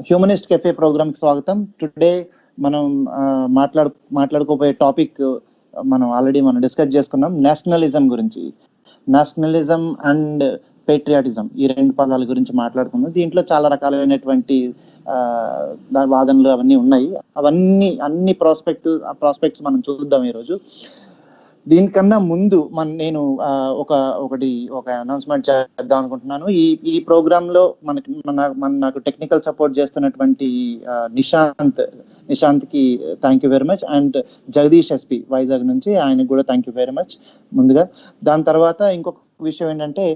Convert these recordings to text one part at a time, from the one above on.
Humanist cafe programme కి స్వాగతం. Today మనం మాట్లాడుకోబోయే టాపిక్ మనం డిస్కస్ చేసుకున్నాం, నేషనలిజం గురించి. నేషనలిజం అండ్ పేట్రియాటిజం, ఈ రెండు పదాల గురించి మాట్లాడుకుందాం. దీంట్లో చాలా రకాలైనటువంటి వాదనలు అవన్నీ ఉన్నాయి. అన్ని ప్రాస్పెక్ట్స్ మనం చూద్దాం ఈరోజు. దీనికన్నా ముందు నేను ఒక అనౌన్స్మెంట్ చేద్దాం అనుకుంటున్నాను. ఈ ప్రోగ్రామ్ లో నాకు టెక్నికల్ సపోర్ట్ చేస్తున్నటువంటి నిశాంత్ కి thank you very much. And Jagadish SP Vizag నుంచి, ఆయనకు కూడా థ్యాంక్ యూ వెరీ మచ్ ముందుగా. దాని తర్వాత ఇంకొక విషయం ఏంటంటే,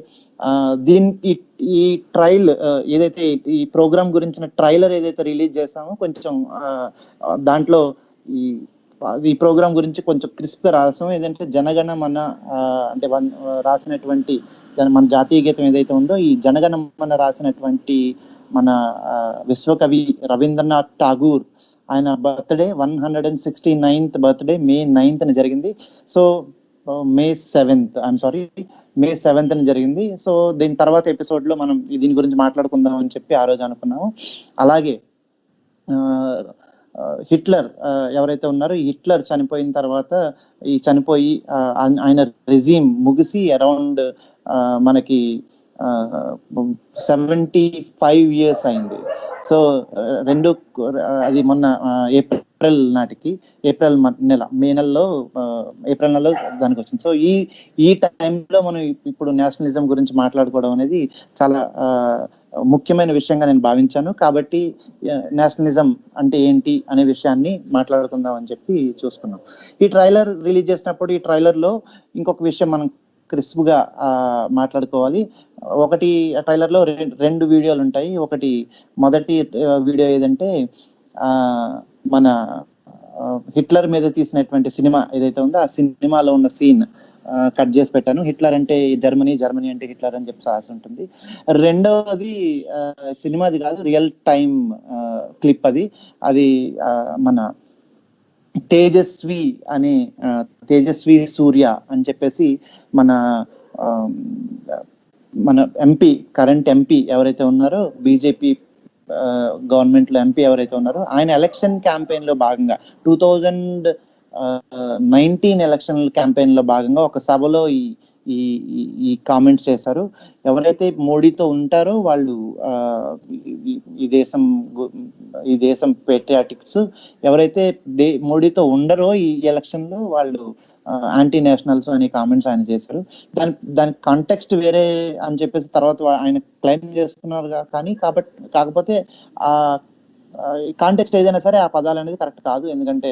ఈ ట్రైల్ ఏదైతే ఈ ప్రోగ్రామ్ గురించిన ట్రైలర్ ఏదైతే రిలీజ్ చేసామో, కొంచెం దాంట్లో ఈ ప్రోగ్రామ్ గురించి కొంచెం క్రిస్ప్ గా రాసాం. ఏదంటే జనగణ మన అంటే రాసినటువంటి మన జాతీయ గీతం ఏదైతే ఉందో, ఈ జనగణ మన రాసినటువంటి మన విశ్వకవి రవీంద్రనాథ్ ఠాగూర్, ఆయన బర్త్డే 169th బర్త్డే మే 9th జరిగింది. సో మే 7th జరిగింది. సో దీని తర్వాత ఎపిసోడ్ లో మనం దీని గురించి మాట్లాడుకుందాం అని చెప్పి ఆ రోజు అనుకున్నాము. అలాగే హిట్లర్ ఎవరైతే ఉన్నారో, ఈ హిట్లర్ చనిపోయిన తర్వాత ఆయన రెజీమ్ ముగిసి అరౌండ్ మనకి 75 years అయింది. సో అది మొన్న ఏప్రిల్ నెల మే నెలలో ఏప్రిల్ నెలలో దానికి వచ్చింది. సో ఈ టైంలో మనం ఇప్పుడు నేషనలిజం గురించి మాట్లాడుకోవడం అనేది చాలా ముఖ్యమైన విషయంగా నేను భావించాను. కాబట్టి నేషనలిజం అంటే ఏంటి అనే విషయాన్ని మాట్లాడుకుందాం అని చెప్పి చూసుకున్నాం. ఈ ట్రైలర్ రిలీజ్ చేసినప్పుడు ఈ ట్రైలర్ లో ఇంకొక విషయం మనం క్రిస్ప్ గా మాట్లాడుకోవాలి. ఒకటి, ట్రైలర్ లో రెండు వీడియోలు ఉంటాయి. ఒకటి, మొదటి వీడియో ఏదంటే మన హిట్లర్ మీద తీసినటువంటి సినిమా ఏదైతే ఉందో, ఆ సినిమాలో ఉన్న సీన్ కట్ చేసి పెట్టాను. హిట్లర్ అంటే జర్మనీ అంటే హిట్లర్ అని చెప్పి రాసి ఉంటుంది. రెండవది సినిమాది కాదు, రియల్ టైం క్లిప్. అది మన తేజస్వి సూర్య అని చెప్పేసి మన ఎంపీ, కరెంట్ ఎంపీ ఎవరైతే ఉన్నారో, బీజేపీ గవర్నమెంట్ లో ఎంపీ ఎవరైతే ఉన్నారో, ఆయన ఎలక్షన్ క్యాంపెయిన్ లో భాగంగా 2019 ఎలక్షన్ క్యాంపెయిన్ లో భాగంగా ఒక సభలో ఈ కామెంట్స్ చేశారు. ఎవరైతే మోడీతో ఉంటారో వాళ్ళు ఈ దేశం పేట్రియాటిక్స్, ఎవరైతే మోడీతో ఉండరో ఈ ఎలక్షన్ లో వాళ్ళు యాంటీ నేషనల్స్ అనే కామెంట్స్ ఆయన చేశారు. దాని కాంటెక్స్ట్ వేరే అని చెప్పేసి తర్వాత ఆయన క్లెయిమ్ చేసుకున్నారు. కానీ కాకపోతే ఆ కాంటెక్స్ట్ ఏదైనా సరే ఆ పదాలు అనేది కరెక్ట్ కాదు. ఎందుకంటే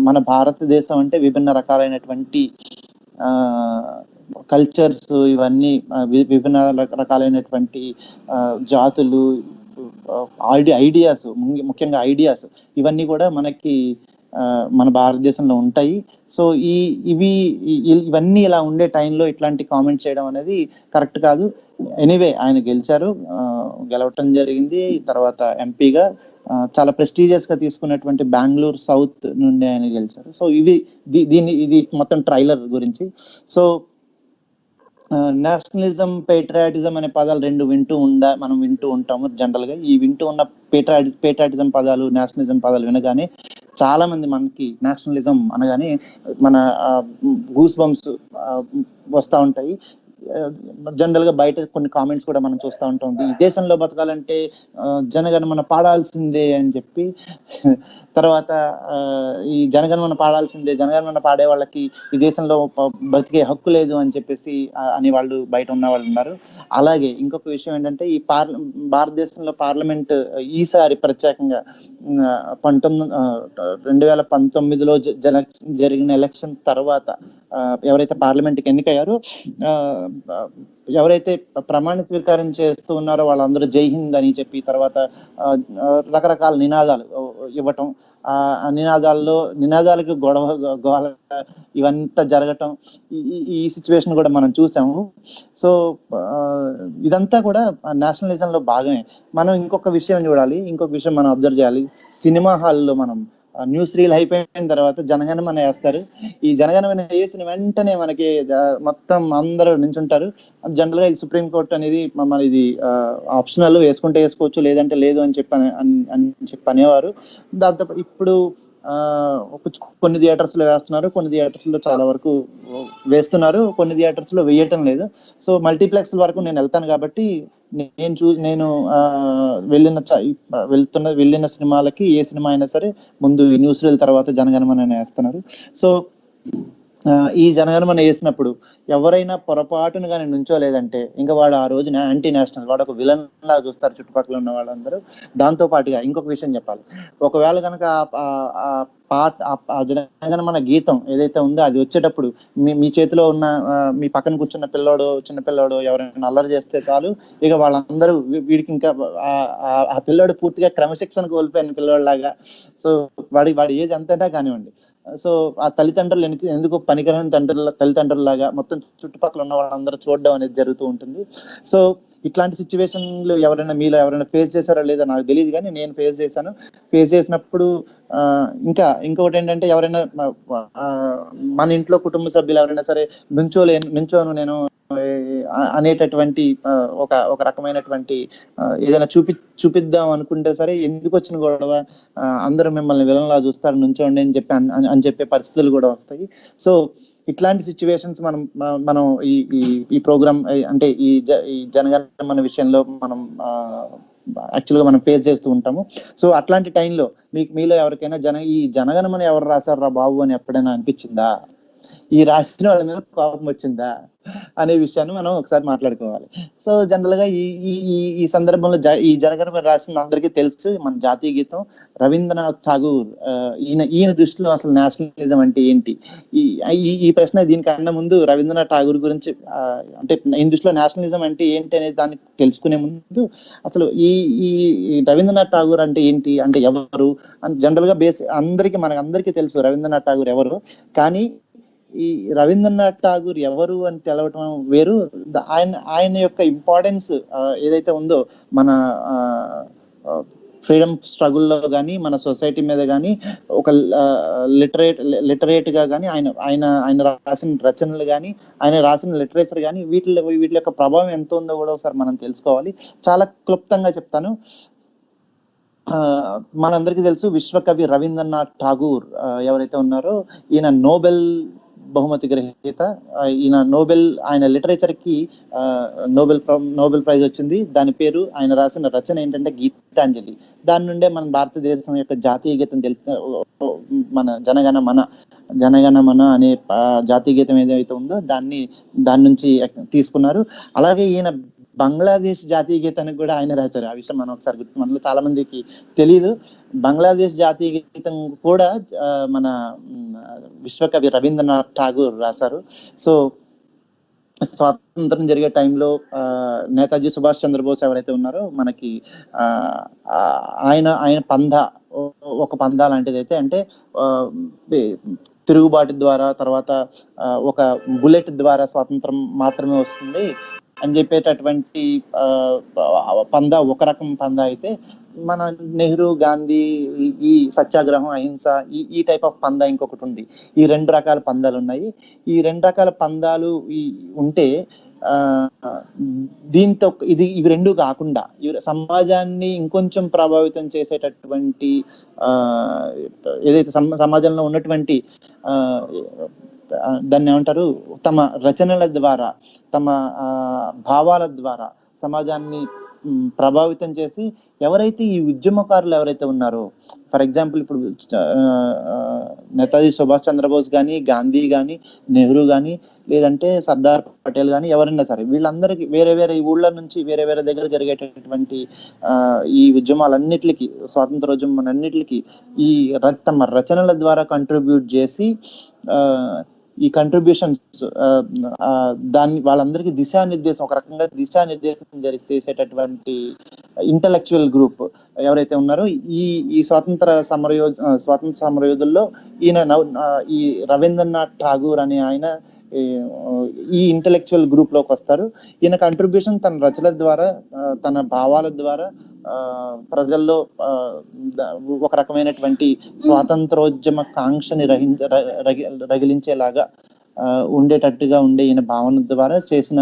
మన భారతదేశం అంటే విభిన్న రకాలైనటువంటి కల్చర్స్, ఇవన్నీ విభిన్న రకాలైనటువంటి జాతులు, ఐడియాస్, ముఖ్యంగా ఐడియాస్, ఇవన్నీ కూడా మనకి మన భారతదేశంలో ఉంటాయి. సో ఇవన్నీ ఇలా ఉండే టైంలో ఇట్లాంటి కామెంట్ చేయడం అనేది కరెక్ట్ కాదు. ఎనీవే, ఆయన గెలవటం జరిగింది. తర్వాత ఎంపీగా చాలా ప్రెస్టీజియస్ గా తీసుకున్నటువంటి బెంగళూరు సౌత్ నుండి ఆయన గెలిచారు. సో ఇది మొత్తం ట్రైలర్ గురించి. సో నేషనలిజం, పేట్రియాటిజం అనే పదాలు రెండు మనం వింటూ ఉంటాము జనరల్ గా. ఈ వింటూ ఉన్న పేట్రియాటిజం పదాలు, నేషనలిజం పదాలు వినగానే చాలా మంది మనకి నేషనలిజం అనగానే మన గూస్ బంప్స్ వస్తూ ఉంటాయి. జనరల్ గా బయట కొన్ని కామెంట్స్ కూడా మనం చూస్తూ ఉంటాం. ఈ దేశంలో బతకాలంటే జనగణమన పాడాల్సిందే అని చెప్పి, తర్వాత ఈ జనగణమన పాడే వాళ్ళకి ఈ దేశంలో బతికే హక్కు లేదు అని చెప్పేసి అని వాళ్ళు బయట ఉన్న వాళ్ళు ఉన్నారు. అలాగే ఇంకొక విషయం ఏంటంటే, ఈ భారతదేశంలో పార్లమెంట్ ఈసారి ప్రత్యేకంగా 2019లో జరిగిన ఎలక్షన్ తర్వాత ఎవరైతే పార్లమెంట్కి ఎన్నికయ్యారో, ఎవరైతే ప్రమాణ స్వీకారం చేస్తూ ఉన్నారో వాళ్ళందరూ జై హింద్ అని చెప్పి, తర్వాత రకరకాల నినాదాలు ఇవ్వటం, ఆ నినాదాలకి గోల ఇవంతా జరగటం, ఈ సిచ్యువేషన్ కూడా మనం చూసాము. సో ఇదంతా కూడా నేషనలిజం లో భాగమే. మనం ఇంకొక విషయం చూడాలి, ఇంకొక విషయం మనం అబ్జర్వ్ చేయాలి. సినిమా హాల్లో మనం న్యూస్ రీల్ అయిపోయిన తర్వాత జనగణమన వేస్తారు. ఈ జనగణమన వేసిన వెంటనే మనకి మొత్తం అందరూ నించుంటారు. జనరల్ గా ఇది సుప్రీం కోర్ట్ అనేది మన ఇది ఆప్షనల్, వేసుకుంటే వేసుకోవచ్చు లేదంటే లేదు అని చెప్పి అనేవారు. దాంతో ఇప్పుడు కొన్ని థియేటర్స్ లో వేస్తున్నారు, కొన్ని థియేటర్స్ లో చాలా వరకు వేస్తున్నారు, కొన్ని థియేటర్స్ లో వేయటం లేదు. సో మల్టీప్లెక్స్ వరకు నేను వెళ్తాను కాబట్టి నేను వెళ్ళిన సినిమాలకి ఏ సినిమా అయినా సరే ముందు న్యూస్ రీల్ తర్వాత జనగణమన వేస్తున్నారు. సో ఈ జనగణమన వేసినప్పుడు ఎవరైనా పొరపాటును కానీ నుంచోలేదంటే ఇంకా వాడు ఆ రోజు యాంటీ నేషనల్, వాడు ఒక విలన్ లాగా చూస్తారు చుట్టుపక్కల ఉన్న వాళ్ళందరూ. దాంతో పాటుగా ఇంకొక విషయం చెప్పాలి, ఒకవేళ కనుక ఆ జనగణమన గీతం ఏదైతే ఉందో అది వచ్చేటప్పుడు మీ చేతిలో ఉన్న మీ పక్కన కూర్చున్న చిన్న పిల్లోడు ఎవరైనా అల్లరి చేస్తే చాలు, ఇక వాళ్ళందరూ వీడికి ఇంకా ఆ పిల్లోడు పూర్తిగా క్రమశిక్షణ కోల్పోయిన పిల్లోడిలాగా. సో వాడి ఏజ్ అంతటా కానివ్వండి. సో ఆ తల్లిదండ్రులు ఎందుకు పనికిరాని తల్లిదండ్రులలాగా మొత్తం చుట్టుపక్కల ఉన్న వాళ్ళందరూ చూడడం అనేది జరుగుతూ ఉంటుంది. సో ఇట్లాంటి సిచ్యువేషన్లు మీలో ఎవరైనా ఫేస్ చేశారో లేదో నాకు తెలియదు, కానీ నేను ఫేస్ చేశాను. ఫేస్ చేసినప్పుడు ఇంకొకటి ఏంటంటే, ఎవరైనా మన ఇంట్లో కుటుంబ సభ్యులు ఎవరైనా సరే నుంచోను నేను అనేటటువంటి ఒక రకమైనటువంటి ఏదైనా చూపిద్దాం అనుకుంటే సరే, ఎందుకు వచ్చిన గొడవ, అందరూ మిమ్మల్ని విలన్లా చూస్తారు, నుంచోండి అని చెప్పే పరిస్థితులు కూడా వస్తాయి. సో ఇట్లాంటి సిచ్యువేషన్స్ మనం ఈ ప్రోగ్రామ్ అంటే ఈ జనగణమన విషయంలో మనం యాక్చువల్గా మనం ఫేస్ చేస్తూ ఉంటాము. సో అట్లాంటి టైంలో మీలో ఎవరికైనా ఈ జనగణమన ఎవరు రాశారా బాబు అని ఎప్పుడైనా అనిపించిందా? ఈ రాసిన వాళ్ళ మీద కోపం వచ్చిందా అనే విషయాన్ని మనం ఒకసారి మాట్లాడుకోవాలి. సో జనరల్ గా ఈ సందర్భంలో ఈ జనగణమన రాసిన అందరికీ తెలుసు, మన జాతీయ గీతం రవీంద్రనాథ్ ఠాగూర్. ఈయన దృష్టిలో అసలు నేషనలిజం అంటే ఏంటి? ఈ ప్రశ్న దీనికన్నా ముందు రవీంద్రనాథ్ ఠాగూర్ గురించి అంటే ఈయన దృష్టిలో నేషనలిజం అంటే ఏంటి అనేది దాన్ని తెలుసుకునే ముందు అసలు ఈ రవీంద్రనాథ్ ఠాగూర్ అంటే ఏంటి, అంటే ఎవరు అని జనరల్ గా మనకందరికీ తెలుసు రవీంద్రనాథ్ ఠాగూర్ ఎవరు. కానీ ఈ రవీంద్రనాథ్ ఠాగూర్ ఎవరు అని తెలవటం వేరు, ఆయన యొక్క ఇంపార్టెన్స్ ఏదైతే ఉందో మన ఫ్రీడమ్ స్ట్రగుల్లో కానీ మన సొసైటీ మీద కానీ ఒక లిటరేట్ గా కానీ ఆయన రాసిన రచనలు కానీ ఆయన రాసిన లిటరేచర్ కానీ వీటి యొక్క ప్రభావం ఎంత ఉందో కూడా ఒకసారి మనం తెలుసుకోవాలి. చాలా క్లుప్తంగా చెప్తాను. మనందరికీ తెలుసు విశ్వకవి రవీంద్రనాథ్ ఠాగూర్ ఎవరైతే ఉన్నారో ఈయన నోబెల్ బహుమతి గ్రహీత. ఆయన లిటరేచర్ కి నోబెల్ ప్రైజ్ వచ్చింది. దాని పేరు, ఆయన రాసిన రచన ఏంటంటే గీతాంజలి. దాని నుండే మన భారతదేశం యొక్క జాతీయ గీతం మన జనగణమన అనే జాతీయ గీతం ఏదైతే ఉందో దాని నుంచి తీసుకున్నారు. అలాగే ఈయన బంగ్లాదేశ్ జాతీయ గీతానికి కూడా ఆయన రాశారు. ఆ విషయం మనం ఒకసారి మనలో చాలా మందికి తెలియదు. బంగ్లాదేశ్ జాతీయ గీతం కూడా మన విశ్వకవి రవీంద్రనాథ్ ఠాగూర్ రాశారు. సో స్వాతంత్రం జరిగే టైంలో నేతాజీ సుభాష్ చంద్రబోస్ ఎవరైతే ఉన్నారో మనకి ఆయన ఒక పందా లాంటిది అయితే, అంటే తిరుగుబాటు ద్వారా తర్వాత ఒక బుల్లెట్ ద్వారా స్వాతంత్రం మాత్రమే వస్తుంది అని చెప్పేటటువంటి పందా ఒక రకం పందా అయితే, మన నెహ్రూ, గాంధీ, ఈ సత్యాగ్రహం, అహింస, ఈ టైప్ ఆఫ్ పందా ఇంకొకటి ఉంది. ఈ 2 రకాల పందాలు ఉన్నాయి. ఈ 2 రకాల పందాలు ఉంటే దీంతో ఇవి 2 కాకుండా సమాజాన్ని ఇంకొంచెం ప్రభావితం చేసేటటువంటి ఏదైతే సమాజంలో ఉన్నటువంటి దాన్ని ఏమంటారు, తమ రచనల ద్వారా తమ భావాల ద్వారా సమాజాన్ని ప్రభావితం చేసి ఎవరైతే ఈ ఉద్యమకారులు ఎవరైతే ఉన్నారో, ఫర్ ఎగ్జాంపుల్ ఇప్పుడు నేతాజీ సుభాష్ చంద్రబోస్ కానీ, గాంధీ కానీ, నెహ్రూ కానీ, లేదంటే సర్దార్ పటేల్ కానీ, ఎవరైనా సరే వీళ్ళందరికీ వేరే వేరే ఊళ్ళ నుంచి వేరే వేరే దగ్గర జరిగేటటువంటి ఈ ఉద్యమాలన్నిటికీ, స్వాతంత్రోద్యమాలన్నిటికీ ఈ తమ రచనల ద్వారా కంట్రిబ్యూట్ చేసి ఈ కంట్రిబ్యూషన్స్ దాన్ని వాళ్ళందరికీ దిశానిర్దేశం, ఒక రకంగా దిశానిర్దేశం చేసేటటువంటి ఇంటలెక్చువల్ గ్రూప్ ఎవరైతే ఉన్నారో ఈ స్వాతంత్ర సమరయోధుల్లో ఈ రవీంద్రనాథ్ ఠాగూర్ అనే ఆయన ఈ ఇంటలెక్చువల్ గ్రూప్ లోకి వస్తారు. ఈయన కంట్రిబ్యూషన్ తన రచనల ద్వారా, తన భావాల ద్వారా, ప్రజల్లో ఒక రకమైనటువంటి స్వాతంత్రోద్యమ కాంక్షని రగిలించేలాగా ఉండేటట్టుగా ఉండే ఈయన భావన ద్వారా చేసిన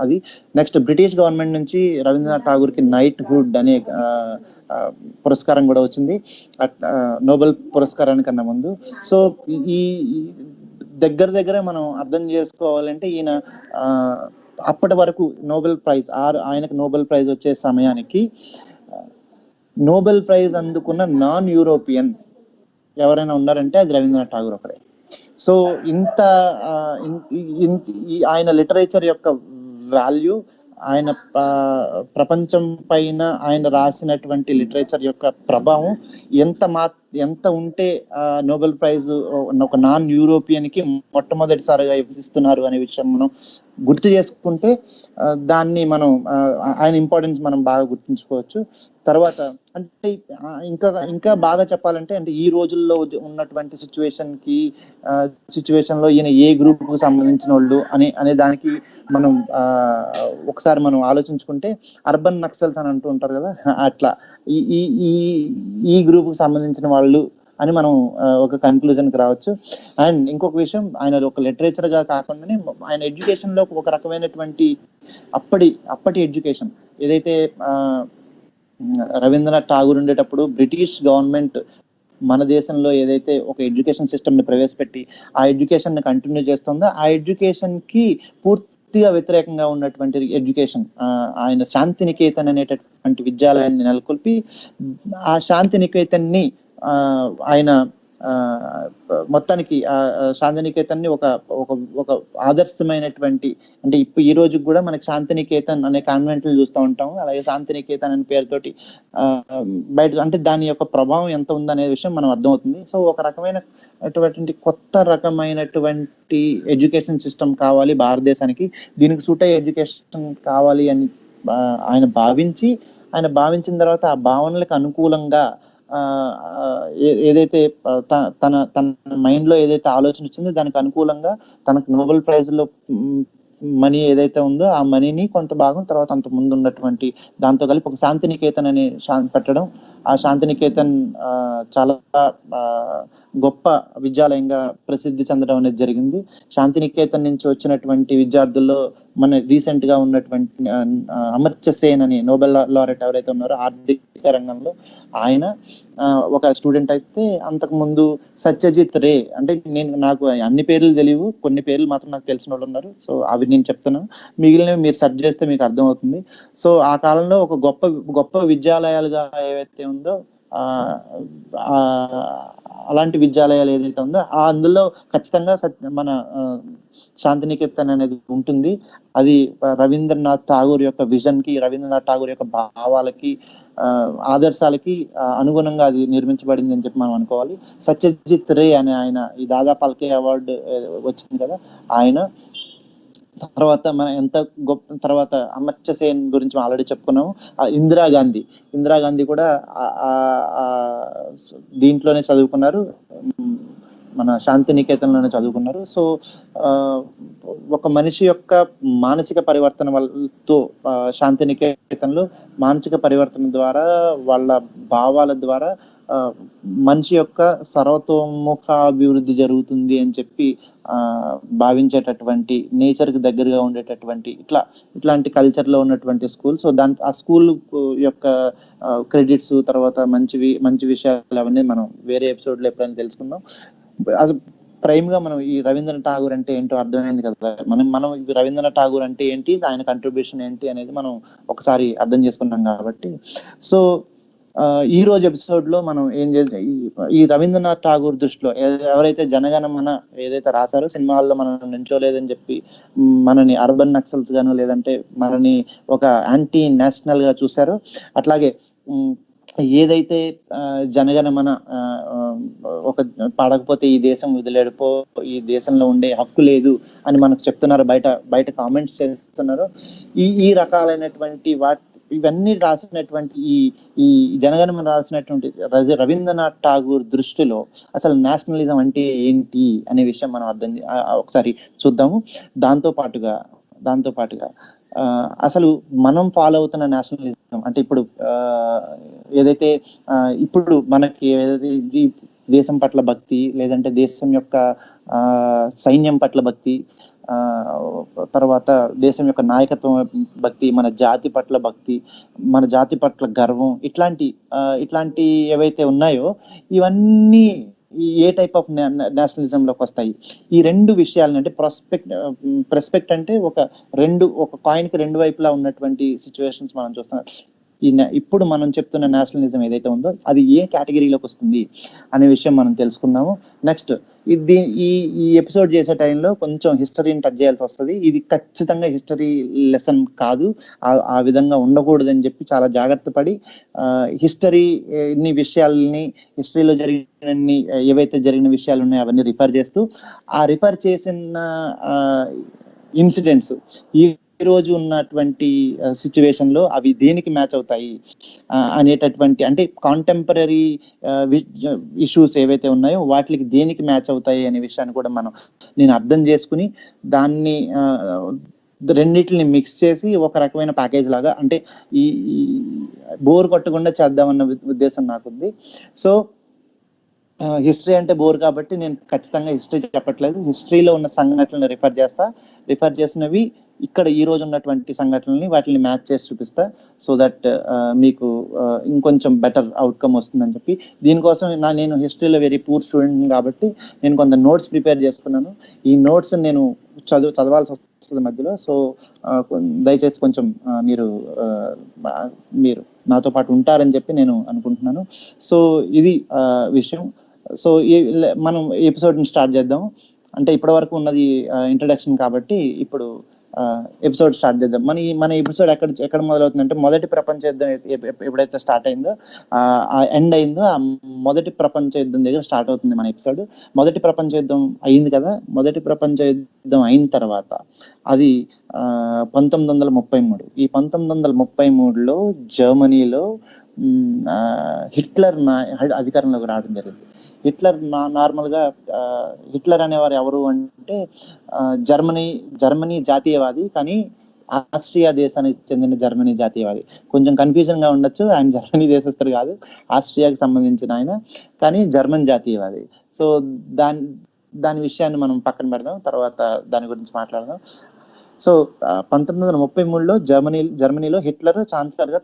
అది. నెక్స్ట్ బ్రిటిష్ గవర్నమెంట్ నుంచి రవీంద్రనాథ్ ఠాగూర్ కి నైట్ హుడ్ అనే పురస్కారం కూడా వచ్చింది నోబెల్ పురస్కారానికన్నా ముందు. సో ఈ దగ్గర మనం అర్థం చేసుకోవాలంటే ఈయన అప్పటి వరకు నోబెల్ ప్రైజ్ ఆయనకు నోబెల్ ప్రైజ్ వచ్చే సమయానికి నోబెల్ ప్రైజ్ అందుకున్న నాన్ యూరోపియన్ ఎవరైనా ఉన్నారంటే అది రవీంద్రనాథ్ ఠాగూర్ ఒకరే. సో ఇంత ఆయన లిటరేచర్ యొక్క వాల్యూ, ఆయన ప్రపంచం పైన ఆయన రాసినటువంటి లిటరేచర్ యొక్క ప్రభావం ఎంత ఉంటే నోబెల్ ప్రైజ్ ఒక నాన్ యూరోపియన్ కి మొట్టమొదటిసారిగా ఇస్తున్నారు అనే విషయం మనం గుర్తు చేసుకుంటే దాన్ని మనం ఆయన ఇంపార్టెన్స్ మనం బాగా గుర్తుంచుకోవచ్చు. తర్వాత అంటే ఇంకా బాగా చెప్పాలంటే అంటే ఈ రోజుల్లో ఉన్నటువంటి సిచ్యువేషన్ లో ఈయన ఏ గ్రూప్ కు సంబంధించిన వాళ్ళు అనే దానికి మనం ఒకసారి మనం ఆలోచించుకుంటే అర్బన్ నక్సల్స్ అని అంటూ ఉంటారు కదా, అట్లా ఈ గ్రూప్ కు సంబంధించిన వాళ్ళు అని మనం ఒక కన్క్లూజన్కి రావచ్చు. అండ్ ఇంకొక విషయం, ఆయన ఒక లిటరేచర్ గా కాకుండానే ఆయన ఎడ్యుకేషన్ లో ఒక రకమైనటువంటి అప్పటి ఎడ్యుకేషన్ ఏదైతే రవీంద్రనాథ్ ఠాగూర్ ఉండేటప్పుడు బ్రిటిష్ గవర్నమెంట్ మన దేశంలో ఏదైతే ఒక ఎడ్యుకేషన్ సిస్టమ్ ని ప్రవేశపెట్టి ఆ ఎడ్యుకేషన్ ని కంటిన్యూ చేస్తుందో ఆ ఎడ్యుకేషన్ కి పూర్తిగా వ్యతిరేకంగా ఉన్నటువంటి ఎడ్యుకేషన్, ఆయన శాంతినికేతన్ అనేటటువంటి విద్యాలయాన్ని నెలకొల్పి ఆ శాంతినికేతన్ని ఆయన మొత్తానికి శాంతినికేతన్ని ఒక ఆదర్శమైనటువంటి, అంటే ఇప్పుడు ఈ రోజు కూడా మనకి శాంతినికేతన్ అనే కాన్వెంట్లు చూస్తూ ఉంటాము, అలాగే శాంతినికేతన్ అనే పేరుతోటి బయట అంటే దాని యొక్క ప్రభావం ఎంత ఉందనే విషయం మనం అర్థమవుతుంది. సో ఒక రకమైనటువంటి కొత్త రకమైనటువంటి ఎడ్యుకేషన్ సిస్టమ్ కావాలి భారతదేశానికి, దీనికి సూట్ అయ్యే ఎడ్యుకేషన్ కావాలి అని ఆయన భావించిన తర్వాత ఆ భావనలకు అనుకూలంగా ఏదైతే తన మైండ్ లో ఏదైతే ఆలోచన వచ్చిందో దానికి అనుకూలంగా తనకు నోబెల్ ప్రైజ్ లో మనీ ఏదైతే ఉందో ఆ మనీని కొంత భాగం తర్వాత అంత ముందు ఉన్నటువంటి దాంతో కలిపి ఒక శాంతినికేతన్ అని పెట్టడం, ఆ శాంతినికేతన్ చాలా గొప్ప విద్యాలయంగా ప్రసిద్ధి చెందడం అనేది జరిగింది. శాంతినికేతన్ నుంచి వచ్చినటువంటి విద్యార్థుల్లో మన రీసెంట్ గా ఉన్నటువంటి అమర్త్య సేన్ అని నోబెల్ లారెట్ ఎవరైతే ఉన్నారో ఆర్థిక రంగంలో ఆయన ఒక స్టూడెంట్ అయితే, అంతకు ముందు సత్యజిత్ రే, అంటే నాకు అన్ని పేర్లు తెలియవు, కొన్ని పేర్లు మాత్రం నాకు తెలిసిన వాళ్ళు ఉన్నారు, సో అవి నేను చెప్తున్నాను, మిగిలినవి మీరు సెర్చ్ చేస్తే మీకు అర్థమవుతుంది. సో ఆ కాలంలో ఒక గొప్ప విద్యాలయాలుగా ఏవైతే ఉందో అలాంటి విద్యాలయాలు ఏదైతే ఉందో అందులో ఖచ్చితంగా మన శాంతినికేతన్ అనేది ఉంటుంది. అది రవీంద్రనాథ్ ఠాగూర్ యొక్క విజన్ కి, రవీంద్రనాథ్ ఠాగూర్ యొక్క భావాలకి, ఆదర్శాలకి అనుగుణంగా అది నిర్మించబడింది అని చెప్పి మనం అనుకోవాలి. సత్యజిత్ రే అనే ఆయన ఈ దాదా పాల్కే అవార్డు వచ్చింది కదా, ఆయన తర్వాత మన ఎంత గొప్ప, తర్వాత అమర్త్య సేన్ గురించి ఆల్రెడీ చెప్పుకున్నాము. ఇందిరాగాంధీ కూడా దీంట్లోనే చదువుకున్నారు, మన శాంతినికేతన్లోనే చదువుకున్నారు. సో ఒక మనిషి యొక్క మానసిక పరివర్తన వల్లతో శాంతినికేతన్లో మానసిక పరివర్తన ద్వారా వాళ్ళ భావాల ద్వారా మనిషి యొక్క సర్వతోముఖాభివృద్ధి జరుగుతుంది అని చెప్పి భావించేటటువంటి, నేచర్ కి దగ్గరగా ఉండేటటువంటి ఇట్లాంటి కల్చర్ లో ఉన్నటువంటి స్కూల్. సో ఆ స్కూల్ యొక్క క్రెడిట్స్, తర్వాత మంచి విషయాలు అవన్నీ మనం వేరే ఎపిసోడ్ లో ఎప్పుడైనా తెలుసుకుందాం. అసలు ప్రైమ్ గా మనం ఈ రవీంద్రనాథ్ ఠాగూర్ అంటే ఏంటో అర్థమైంది కదా, మనం రవీంద్రనాథ్ ఠాగూర్ అంటే ఏంటి, ఆయన కంట్రిబ్యూషన్ ఏంటి అనేది మనం ఒకసారి అర్థం చేసుకున్నాం కాబట్టి. సో ఈ రోజు ఎపిసోడ్ లో మనం ఏం చేద్దాం, ఈ రవీంద్రనాథ్ ఠాగూర్ దృష్టిలో ఎవరైతే జనగణమన ఏదైతే రాశారో, సినిమాల్లో మనం నించోలేదని చెప్పి మనని అర్బన్ నక్సల్స్ గాను లేదంటే మనని ఒక యాంటీ నేషనల్ గా చూశారో, అట్లాగే ఏదైతే జనగణమన ఒక పాడకపోతే ఈ దేశం వదిలేడిపో, ఈ దేశంలో ఉండే హక్కు లేదు అని మనకు చెప్తున్నారు, బయట కామెంట్స్ చేస్తున్నారు, ఈ రకాలైనటువంటి ఇవన్నీ రాసినటువంటి ఈ జనగణమన రాసినటువంటి రవీంద్రనాథ్ ఠాగూర్ దృష్టిలో అసలు నేషనలిజం అంటే ఏంటి అనే విషయం మనం ఒకసారి చూద్దాము. దాంతో పాటుగా అసలు మనం ఫాలో అవుతున్న నేషనలిజం అంటే ఇప్పుడు ఏదైతే ఇప్పుడు మనకి ఏదైతే ఈ దేశం పట్ల భక్తి, లేదంటే దేశం యొక్క సైన్యం పట్ల భక్తి, తర్వాత దేశం యొక్క నాయకత్వం భక్తి, మన జాతి పట్ల భక్తి, మన జాతి పట్ల గర్వం, ఇట్లాంటి ఏవైతే ఉన్నాయో ఇవన్నీ ఏ టైప్ ఆఫ్ నేషనలిజం లోకి వస్తాయి? ఈ రెండు విషయాలని, అంటే ప్రెస్పెక్ట్ అంటే ఒక కాయిన్ కి రెండు వైపులా ఉన్నటువంటి సిచ్యువేషన్స్ మనం చూస్తున్నాం. ఇప్పుడు మనం చెప్తున్న నేషనలిజం ఏదైతే ఉందో అది ఏ కేటగిరీలోకి వస్తుంది అనే విషయం మనం తెలుసుకుందాము. నెక్స్ట్ ఈ ఎపిసోడ్ చేసే టైంలో కొంచెం హిస్టరీని టచ్ చేయాల్సి వస్తుంది. ఇది ఖచ్చితంగా హిస్టరీ లెసన్ కాదు, ఆ విధంగా ఉండకూడదని చెప్పి చాలా జాగ్రత్త పడి విషయాలని, హిస్టరీలో జరిగిన ఏవైతే జరిగిన విషయాలు ఉన్నాయో అవన్నీ రిఫర్ చేస్తూ, ఆ రిఫర్ చేసిన ఇన్సిడెంట్స్ ఈ రోజు ఉన్నటువంటి సిచ్యువేషన్ లో అవి దేనికి మ్యాచ్ అవుతాయి అనేటటువంటి, అంటే కాంటెంపరీ ఇష్యూస్ ఏవైతే ఉన్నాయో వాటికి దేనికి మ్యాచ్ అవుతాయి అనే విషయాన్ని కూడా నేను అర్థం చేసుకుని దాన్ని రెండింటిని మిక్స్ చేసి ఒక రకమైన ప్యాకేజ్ లాగా, అంటే ఈ బోర్ కొట్టకుండా చేద్దామన్న ఉద్దేశం నాకుంది. సో హిస్టరీ అంటే బోర్ కాబట్టి నేను ఖచ్చితంగా హిస్టరీ చెప్పట్లేదు. హిస్టరీలో ఉన్న సంఘటనలను రిఫర్ చేసినవి ఇక్కడ ఈ రోజు ఉన్నటువంటి సంఘటనల్ని వాటిని మ్యాచ్ చేసి చూపిస్తా. సో దట్ మీకు ఇంకొంచెం బెటర్ అవుట్కమ్ వస్తుందని చెప్పి, దీనికోసం నేను హిస్టరీలో వెరీ పూర్ స్టూడెంట్ కాబట్టి నేను కొంత నోట్స్ ప్రిపేర్ చేసుకున్నాను. ఈ నోట్స్ నేను చదవాల్సి వస్తుంది మధ్యలో. సో దయచేసి కొంచెం మీరు నాతో పాటు ఉంటారని చెప్పి నేను అనుకుంటున్నాను. సో ఇది విషయం. సో మనం ఎపిసోడ్ని స్టార్ట్ చేద్దాం. అంటే ఇప్పటి వరకు ఉన్నది ఇంట్రడక్షన్ కాబట్టి ఇప్పుడు ఎపిసోడ్ స్టార్ట్ చేద్దాం. మన ఎపిసోడ్ ఎక్కడ మొదలవుతుందంటే, మొదటి ప్రపంచ యుద్ధం ఎప్పుడైతే స్టార్ట్ అయిందో, ఎండ్ అయిందో, ఆ మొదటి ప్రపంచ యుద్ధం దగ్గర స్టార్ట్ అవుతుంది మన ఎపిసోడ్. మొదటి ప్రపంచ యుద్ధం అయింది కదా. మొదటి ప్రపంచ యుద్ధం అయిన తర్వాత అది 1933. ఈ 1933లో జర్మనీలో హిట్లర్ అధికారంలోకి రావడం జరిగింది. హిట్లర్ నార్మల్గా హిట్లర్ అనేవారు ఎవరు అంటే జర్మనీ జాతీయవాది, కానీ ఆస్ట్రియా దేశానికి చెందిన జర్మనీ జాతీయవాది. కొంచెం కన్ఫ్యూజన్ గా ఉండొచ్చు, ఆయన జర్మనీ దేశస్తుడు కాదు, ఆస్ట్రియాకి సంబంధించిన ఆయన, కానీ జర్మన్ జాతీయవాది. సో దాని విషయాన్ని మనం పక్కన పెడదాం, తర్వాత దాని గురించి మాట్లాడదాం. సో 1933లో జర్మనీలో హిట్లర్ ఛాన్సలర్ గా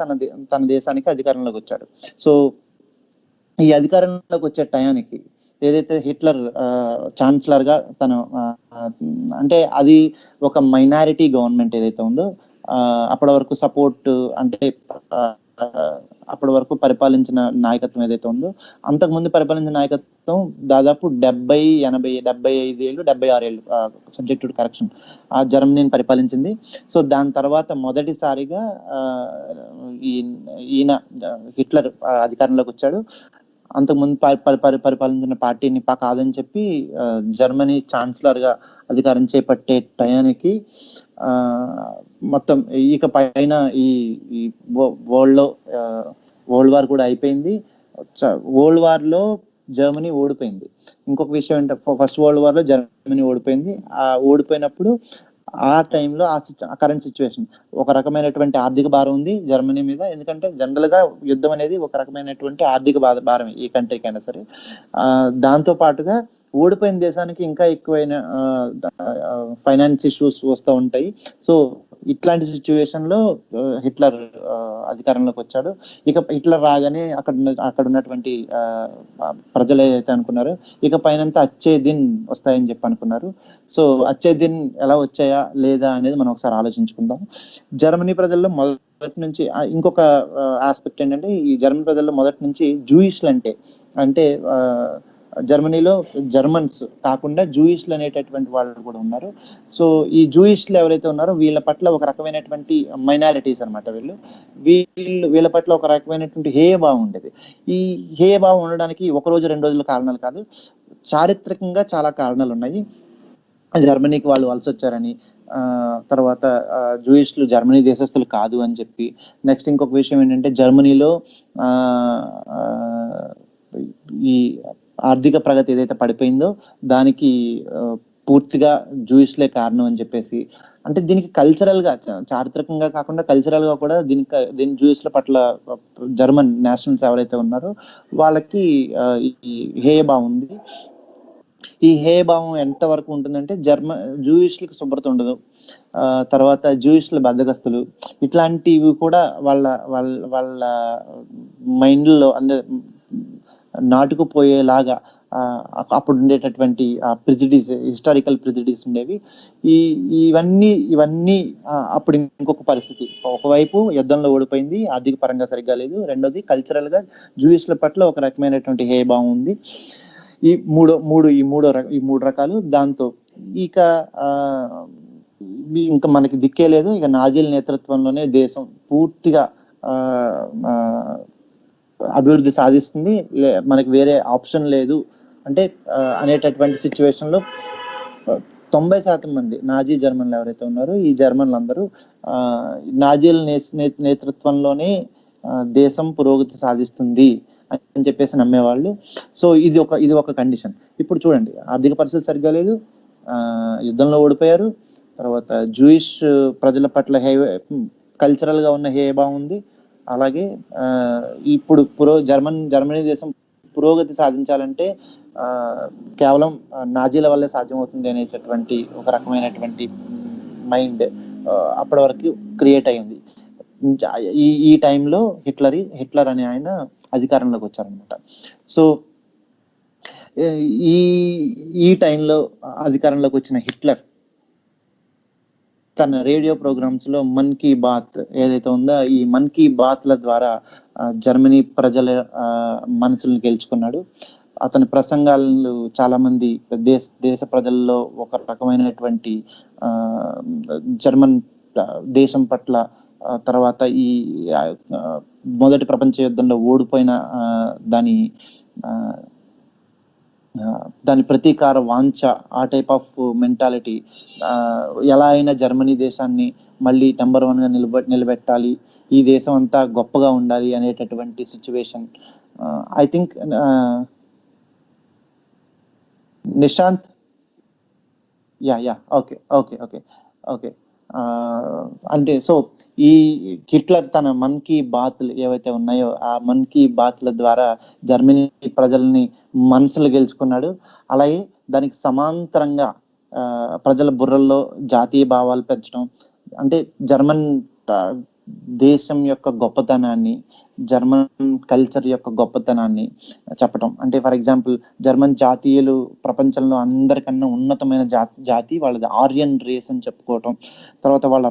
తన దేశానికి అధికారంలోకి వచ్చాడు. సో ఈ అధికారంలోకి వచ్చే టయానికి ఏదైతే హిట్లర్ ఛాన్సలర్ గా అంటే అది ఒక మైనారిటీ గవర్నమెంట్ ఏదైతే ఉందో, అప్పటి వరకు సపోర్ట్, అంటే అప్పటి వరకు పరిపాలించిన నాయకత్వం ఏదైతే ఉందో, అంతకుముందు పరిపాలించిన నాయకత్వం దాదాపు 75 ఏళ్ళు 76 ఏళ్ళు, సబ్జెక్ట్ టు కరెక్షన్, ఆ జర్మనీని పరిపాలించింది. సో దాని తర్వాత మొదటిసారిగా ఈయన హిట్లర్ అధికారంలోకి వచ్చాడు. అంతకుముందు పరిపాలించిన పార్టీని కాదని చెప్పి జర్మనీ ఛాన్సలర్ గా అధికారం చేపట్టే టయానికి మొత్తం ఇక పైన ఈ వరల్డ్ వార్ కూడా అయిపోయింది. వరల్డ్ వార్ లో జర్మనీ ఓడిపోయింది. ఇంకొక విషయం ఏంటంటే, ఫస్ట్ వరల్డ్ వార్ లో జర్మనీ ఓడిపోయింది. ఆ ఓడిపోయినప్పుడు ఆ టైంలో ఆ కరెంట్ సిచ్యువేషన్, ఒక రకమైనటువంటి ఆర్థిక భారం ఉంది జర్మనీ మీద. ఎందుకంటే జనరల్ గా యుద్ధం అనేది ఒక రకమైనటువంటి ఆర్థిక భారం ఏ కంట్రీకైనా సరే. దాంతో పాటుగా ఓడిపోయిన దేశానికి ఇంకా ఎక్కువైన ఫైనాన్స్ ఇష్యూస్ వస్తూ ఉంటాయి. సో ఇట్లాంటి సిచ్యువేషన్ లో హిట్లర్ అధికారంలోకి వచ్చాడు. ఇక హిట్లర్ రాగానే అక్కడ ఉన్నటువంటి ప్రజలు ఏదైతే అనుకున్నారో, ఇక పైనంతా అచ్చే దిన్ వస్తాయని చెప్పి అనుకున్నారు. సో అచ్చే దిన్ ఎలా వచ్చాయా లేదా అనేది మనం ఒకసారి ఆలోచించుకుందాం. జర్మనీ ప్రజల్లో మొదటి నుంచి ఇంకొక ఆస్పెక్ట్ ఏంటంటే, ఈ జర్మనీ ప్రజల్లో మొదటి నుంచి జూయిష్లు అంటే జర్మనీలో జర్మన్స్ కాకుండా జూయిష్లు అనేటటువంటి వాళ్ళు కూడా ఉన్నారు. సో ఈ జూయిష్లు ఎవరైతే ఉన్నారో వీళ్ళ పట్ల ఒక రకమైనటువంటి మైనారిటీస్ అనమాట. వీళ్ళ పట్ల ఒక రకమైనటువంటి హేయభావం ఉండేది. ఈ హేయభావం ఉండడానికి 1 రోజు 2 రోజుల కారణాలు కాదు, చారిత్రకంగా చాలా కారణాలు ఉన్నాయి. జర్మనీకి వాళ్ళు వలస వచ్చారని, తర్వాత జూయిష్లు జర్మనీ దేశస్తులు కాదు అని చెప్పి. నెక్స్ట్ ఇంకొక విషయం ఏంటంటే, జర్మనీలో ఈ ఆర్థిక ప్రగతి ఏదైతే పడిపోయిందో దానికి పూర్తిగా జూయిష్లే కారణం అని చెప్పేసి, అంటే దీనికి కల్చరల్ గా చారిత్రకంగా కాకుండా కల్చరల్ గా కూడా దీని జూయిస్ల పట్ల జర్మన్ నేషనల్స్ ఎవరైతే ఉన్నారో వాళ్ళకి ఈ హేయభావం ఉంది. ఈ హేయభావం ఎంత వరకు ఉంటుందంటే జూయిష్లకు శుభ్రత ఉండదు, తర్వాత జూయిష్ల బద్దగస్తులు, ఇట్లాంటివి కూడా వాళ్ళ వాళ్ళ వాళ్ళ మైండ్లో అంటే నాటుకుపోయేలాగా అప్పుడు ఉండేటటువంటి ప్రిజిడీస్, హిస్టారికల్ ప్రిజిడీస్ ఉండేవి. ఇవన్నీ అప్పుడు ఇంకొక పరిస్థితి, ఒకవైపు యుద్ధంలో ఓడిపోయింది, ఆర్థిక పరంగా సరిగ్గా లేదు, రెండోది కల్చరల్ గా జూయిష్ల పట్ల ఒక రకమైనటువంటి హేయభావం ఉంది. ఈ మూడు రకాలు. దాంతో ఇక ఇంకా మనకి దిక్కే లేదు, ఇక నాజీల నేతృత్వంలోనే దేశం పూర్తిగా అభివృద్ధి సాధిస్తుంది, మనకి వేరే ఆప్షన్ లేదు అంటే అనేటటువంటి సిచ్యువేషన్ లో 90% మంది నాజీ జర్మన్లు ఎవరైతే ఉన్నారో ఈ జర్మన్లు అందరూ నాజీల నేతృత్వంలోనే దేశం పురోగతి సాధిస్తుంది అని చెప్పేసి నమ్మేవాళ్ళు. సో ఇది ఒక కండిషన్. ఇప్పుడు చూడండి, ఆర్థిక పరిస్థితి సరిగ్గా లేదు, యుద్ధంలో ఓడిపోయారు, తర్వాత జూయిష్ ప్రజల పట్ల కల్చరల్ గా ఉన్న హేయభావం ఉంది, అలాగే ఇప్పుడు జర్మనీ దేశం పురోగతి సాధించాలంటే కేవలం నాజీల వల్లే సాధ్యమవుతుంది అనేటటువంటి ఒక రకమైనటువంటి మైండ్ అప్పటి వరకు క్రియేట్ అయింది. ఈ టైంలో హిట్లర్ అనే ఆయన అధికారంలోకి వచ్చారనమాట. సో ఈ టైంలో అధికారంలోకి వచ్చిన హిట్లర్ తన రేడియో ప్రోగ్రామ్స్ లో మన్ కీ బాత్ ఏదైతే ఉందో ఈ మన్ కీ బాత్ల ద్వారా జర్మనీ ప్రజల మనసులను గెలుచుకున్నాడు. అతని ప్రసంగాలు చాలా మంది దేశ ప్రజల్లో ఒక రకమైనటువంటి జర్మన్ దేశం పట్ల, తర్వాత ఈ మొదటి ప్రపంచ యుద్ధంలో ఓడిపోయిన దాని ప్రతీకార వాంఛ, ఆ టైప్ ఆఫ్ మెంటాలిటీ, ఎలా అయినా జర్మనీ దేశాన్ని మళ్ళీ నెంబర్ 1 గా నిలబెట్టాలి, ఈ దేశం అంతా గొప్పగా ఉండాలి అనేటటువంటి situation. I think Nishant, okay. అంటే సో ఈ హిట్లర్ తన మన్ కీ బాత్లు ఏవైతే ఉన్నాయో ఆ మన్ కీ బాత్ల ద్వారా జర్మనీ ప్రజల్ని మనసులు గెలుచుకున్నాడు. అలాగే దానికి సమాంతరంగా ప్రజల బుర్రల్లో జాతీయ భావాలు పెంచడం, అంటే జర్మన్ దేశం యొక్క గొప్పతనాన్ని, జర్మన్ కల్చర్ యొక్క గొప్పతనాన్ని చెప్పటం. అంటే ఫర్ ఎగ్జాంపుల్ జర్మన్ జాతీయులు ప్రపంచంలో అందరికన్నా ఉన్నతమైన జాతి వాళ్ళది ఆర్యన్ రేస్ అని చెప్పుకోవటం, తర్వాత వాళ్ళ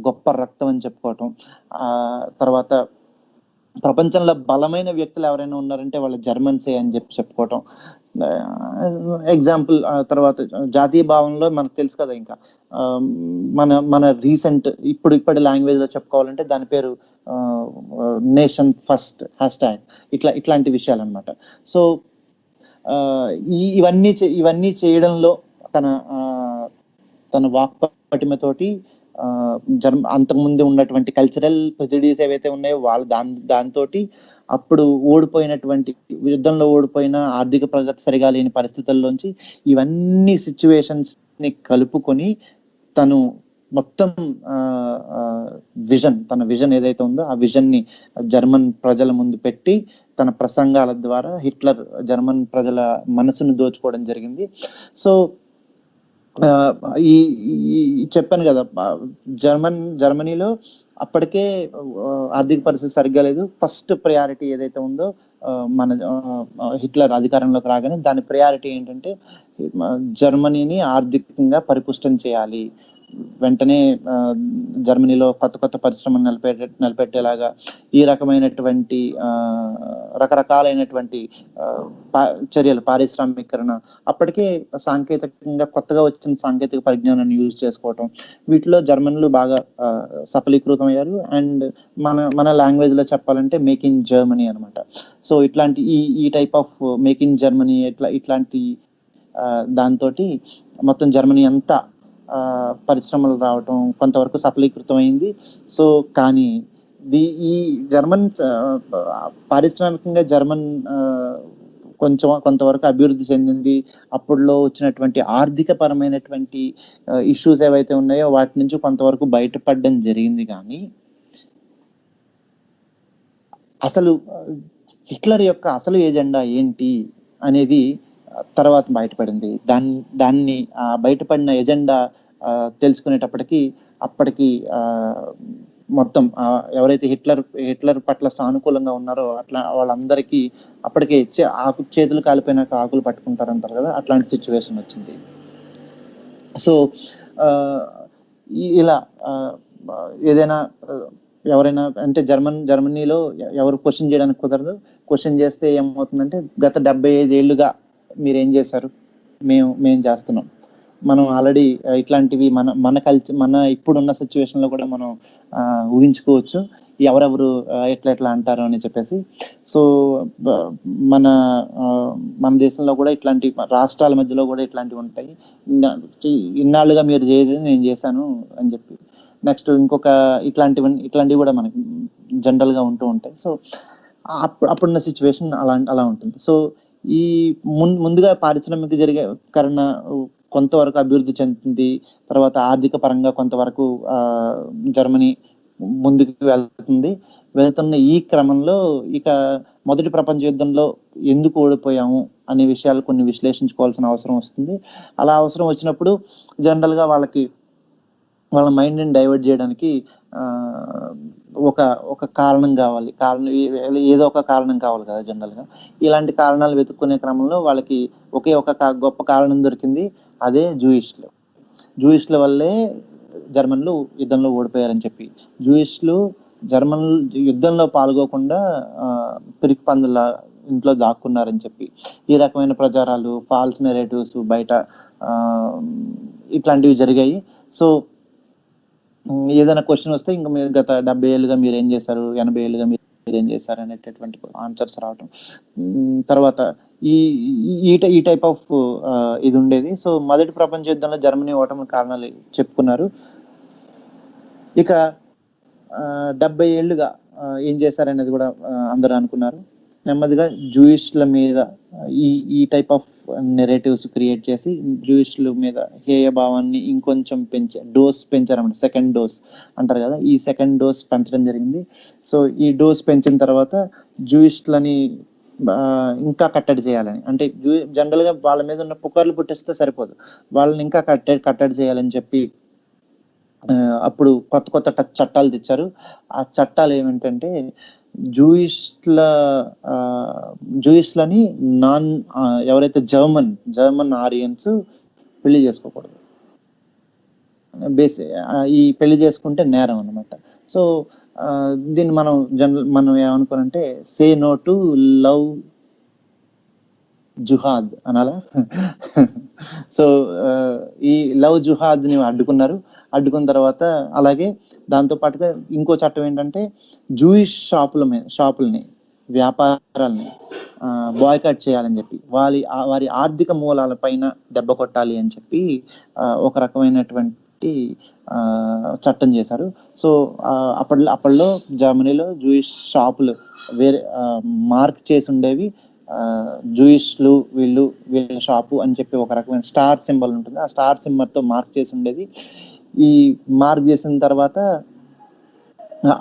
గొప్ప రక్తం అని చెప్పుకోవటం, తర్వాత ప్రపంచంలో బలమైన వ్యక్తులు ఎవరైనా ఉన్నారంటే వాళ్ళ జర్మన్సే అని చెప్పుకోవటం. ఎగ్జాంపుల్ తర్వాత జాతీయ భావంలో మనకు తెలుసు కదా, ఇంకా మన రీసెంట్ ఇప్పటి లాంగ్వేజ్ లో చెప్పుకోవాలంటే దాని పేరు నేషన్ ఫస్ట్ #, ఇట్లాంటి విషయాలు అనమాట. సో ఇవన్నీ చేయడంలో తన వాక్పటిమతోటి అంతకుముందు ఉన్నటువంటి కల్చరల్ ప్రెజుడీస్ ఏవైతే ఉన్నాయో వాళ్ళు దాంతో అప్పుడు యుద్ధంలో ఓడిపోయిన, ఆర్థిక ప్రగతి సరిగా లేని పరిస్థితుల్లోంచి ఇవన్నీ సిచ్యువేషన్స్ ని కలుపుకొని తను మొత్తం తన విజన్ ఏదైతే ఉందో ఆ విజన్ ని జర్మన్ ప్రజల ముందు పెట్టి తన ప్రసంగాల ద్వారా హిట్లర్ జర్మన్ ప్రజల మనసును దోచుకోవడం జరిగింది. సో చెప్పాను కదా, జర్మనీలో అప్పటికే ఆర్థిక పరిస్థితి సరిగ్గా లేదు. ఫస్ట్ ప్రయారిటీ ఏదైతే ఉందో మన హిట్లర్ అధికారంలోకి రాగానే దాని ప్రయారిటీ ఏంటంటే జర్మనీని ఆర్థికంగా పరిపుష్టం చేయాలి, వెంటనే జర్మనీలో కొత్త పరిశ్రమలు నిలబెట్టేలాగా ఈ రకమైనటువంటి రకరకాలైనటువంటి చర్యలు, పారిశ్రామికరణ, అప్పటికే సాంకేతికంగా కొత్తగా వచ్చిన సాంకేతిక పరిజ్ఞానాన్ని యూజ్ చేసుకోవటం, వీటిలో జర్మన్లు బాగా సఫలీకృతం అయ్యారు. అండ్ మన లాంగ్వేజ్ లో చెప్పాలంటే మేక్ ఇన్ జర్మనీ అనమాట. సో ఇట్లాంటి ఈ type of make in Germany ఇట్లాంటి దాంతో మొత్తం జర్మనీ అంతా పరిశ్రమలు రావటం కొంతవరకు సఫలీకృతం అయింది. సో కానీ ఈ జర్మన్ పారిశ్రామికంగా జర్మన్ కొంతవరకు అభివృద్ధి చెందింది. అప్పట్లో వచ్చినటువంటి ఆర్థిక పరమైనటువంటి ఇష్యూస్ ఏవైతే ఉన్నాయో వాటి నుంచి కొంతవరకు బయటపడడం జరిగింది. కానీ అసలు హిట్లర్ యొక్క అసలు ఎజెండా ఏంటి అనేది తర్వాత బయటపడింది. దాన్ని బయటపడిన ఎజెండా తెలుసుకునేటప్పటికి అప్పటికి మొత్తం ఎవరైతే హిట్లర్ పట్ల సానుకూలంగా ఉన్నారో వాళ్ళందరికీ అప్పటికే చేతులు కాలిపోయినాక ఆకులు పట్టుకుంటారంటారు కదా, అట్లాంటి సిచ్యువేషన్ వచ్చింది. సో ఇలా ఏదైనా ఎవరైనా అంటే జర్మనీలో ఎవరు క్వశ్చన్ చేయడానికి కుదరదు. క్వశ్చన్ చేస్తే ఏమవుతుందంటే, గత 75 ఏళ్ళుగా మీరేం చేశారు, మేము చేస్తున్నాం. మనం ఆల్రెడీ ఇట్లాంటివి మన ఇప్పుడున్న సిచ్యువేషన్ లో కూడా మనం ఊహించుకోవచ్చు ఎవరెవరు ఎట్లా అంటారు అని చెప్పేసి. సో మన దేశంలో కూడా ఇట్లాంటి రాష్ట్రాల మధ్యలో కూడా ఇట్లాంటివి ఉంటాయి. ఇన్నాళ్ళుగా మీరు చేయలేదు నేను చేశాను అని చెప్పి. నెక్స్ట్ ఇంకొక ఇట్లాంటివి కూడా మనకి జనరల్ గా ఉంటూ ఉంటాయి. సో అప్పుడున్న సిచ్యువేషన్ అలా ఉంటుంది. సో ఈ ముందుగా పారిశ్రామికీకరణ కొంతవరకు అభివృద్ధి చెందుతుంది. తర్వాత ఆర్థిక పరంగా కొంతవరకు జర్మనీ ముందుకు వెళ్తున్న ఈ క్రమంలో ఇక మొదటి ప్రపంచ యుద్ధంలో ఎందుకు ఓడిపోయాము అనే విషయాలు కొన్ని విశ్లేషించుకోవాల్సిన అవసరం వస్తుంది. అలా అవసరం వచ్చినప్పుడు జనరల్ గా వాళ్ళ మైండ్ ని డైవర్ట్ చేయడానికి ఒక కారణం కావాలి. ఏదో ఒక కారణం కావాలి కదా జనరల్ గా. ఇలాంటి కారణాలు వెతుక్కునే క్రమంలో వాళ్ళకి ఒకే ఒక గొప్ప కారణం దొరికింది. అదే జూయిష్ల వల్లే జర్మన్లు యుద్ధంలో ఓడిపోయారని చెప్పి. జూయిష్లు జర్మన్లు యుద్ధంలో పాల్గొకుండా పిరికి పందుల ఇంట్లో దాక్కున్నారని చెప్పి ఈ రకమైన ప్రచారాలు, ఫాల్స్ నెరేటివ్స్ బయట ఇట్లాంటివి జరిగాయి. సో ఏదైనా క్వశ్చన్ వస్తే ఇంకా మీరు గత 70 ఏళ్ళుగా మీరు ఏం చేశారు, 80 ఏళ్ళుగా మీరు ఏం చేశారు అనేటటువంటి ఆన్సర్స్ రావటం. తర్వాత ఈ టైప్ ఆఫ్ ఇది ఉండేది. సో మొదటి ప్రపంచ యుద్ధంలో జర్మనీ ఓటమి కారణాలు చెప్పుకున్నారు. ఇక 70 ఏళ్ళుగా ఏం చేశారనేది కూడా అందరూ అనుకున్నారు. నెమ్మదిగా జూయిష్ల మీద ఈ టైప్ ఆఫ్ నెరేటివ్స్ క్రియేట్ చేసి జూయిష్ల మీద హేయ భావాన్ని ఇంకొంచెం డోస్ పెంచారన్నమాట. సెకండ్ డోస్ అంటారు కదా, ఈ సెకండ్ డోస్ పెంచడం జరిగింది. సో ఈ డోస్ పెంచిన తర్వాత జూయిష్లని ఇంకా కట్టడి చేయాలని, అంటే జనరల్ గా వాళ్ళ మీద ఉన్న పుకార్లు పుట్టిస్తే సరిపోదు, వాళ్ళని ఇంకా కట్టడి చేయాలని చెప్పి అప్పుడు కొత్త చట్టాలు తెచ్చారు. ఆ చట్టాలు ఏమిటంటే జూయిష్లని ఎవరైతే జర్మన్ ఆరియన్స్ పెళ్లి చేసుకోకూడదు. ఈ పెళ్లి చేసుకుంటే నేరం అన్నమాట. సో దీన్ని మనం ఏమనుకోనంటే సే నో టు లవ్ జుహాద్ అనాలా. సో ఈ లవ్ జుహాద్ ని అడ్డుకున్న తర్వాత, అలాగే దాంతో పాటుగా ఇంకో చట్టం ఏంటంటే జూయిష్ షాపుల్ని వ్యాపారాలని బాయ్కాట్ చేయాలని చెప్పి వారి ఆర్థిక మూలాల పైన దెబ్బ కొట్టాలి అని చెప్పి ఒక రకమైనటువంటి చట్టం చేశారు. సో అప్పట్లో జర్మనీలో జూయిష్ షాపులు వేరే మార్క్ చేసి ఉండేవి. జూయిష్లు వీళ్ళ షాపు అని చెప్పి ఒక రకమైన స్టార్ సింబల్ ఉంటుంది. ఆ స్టార్ సింబల్ తో మార్క్ చేసి ఉండేది. ఈ మార్క్ చేసిన తర్వాత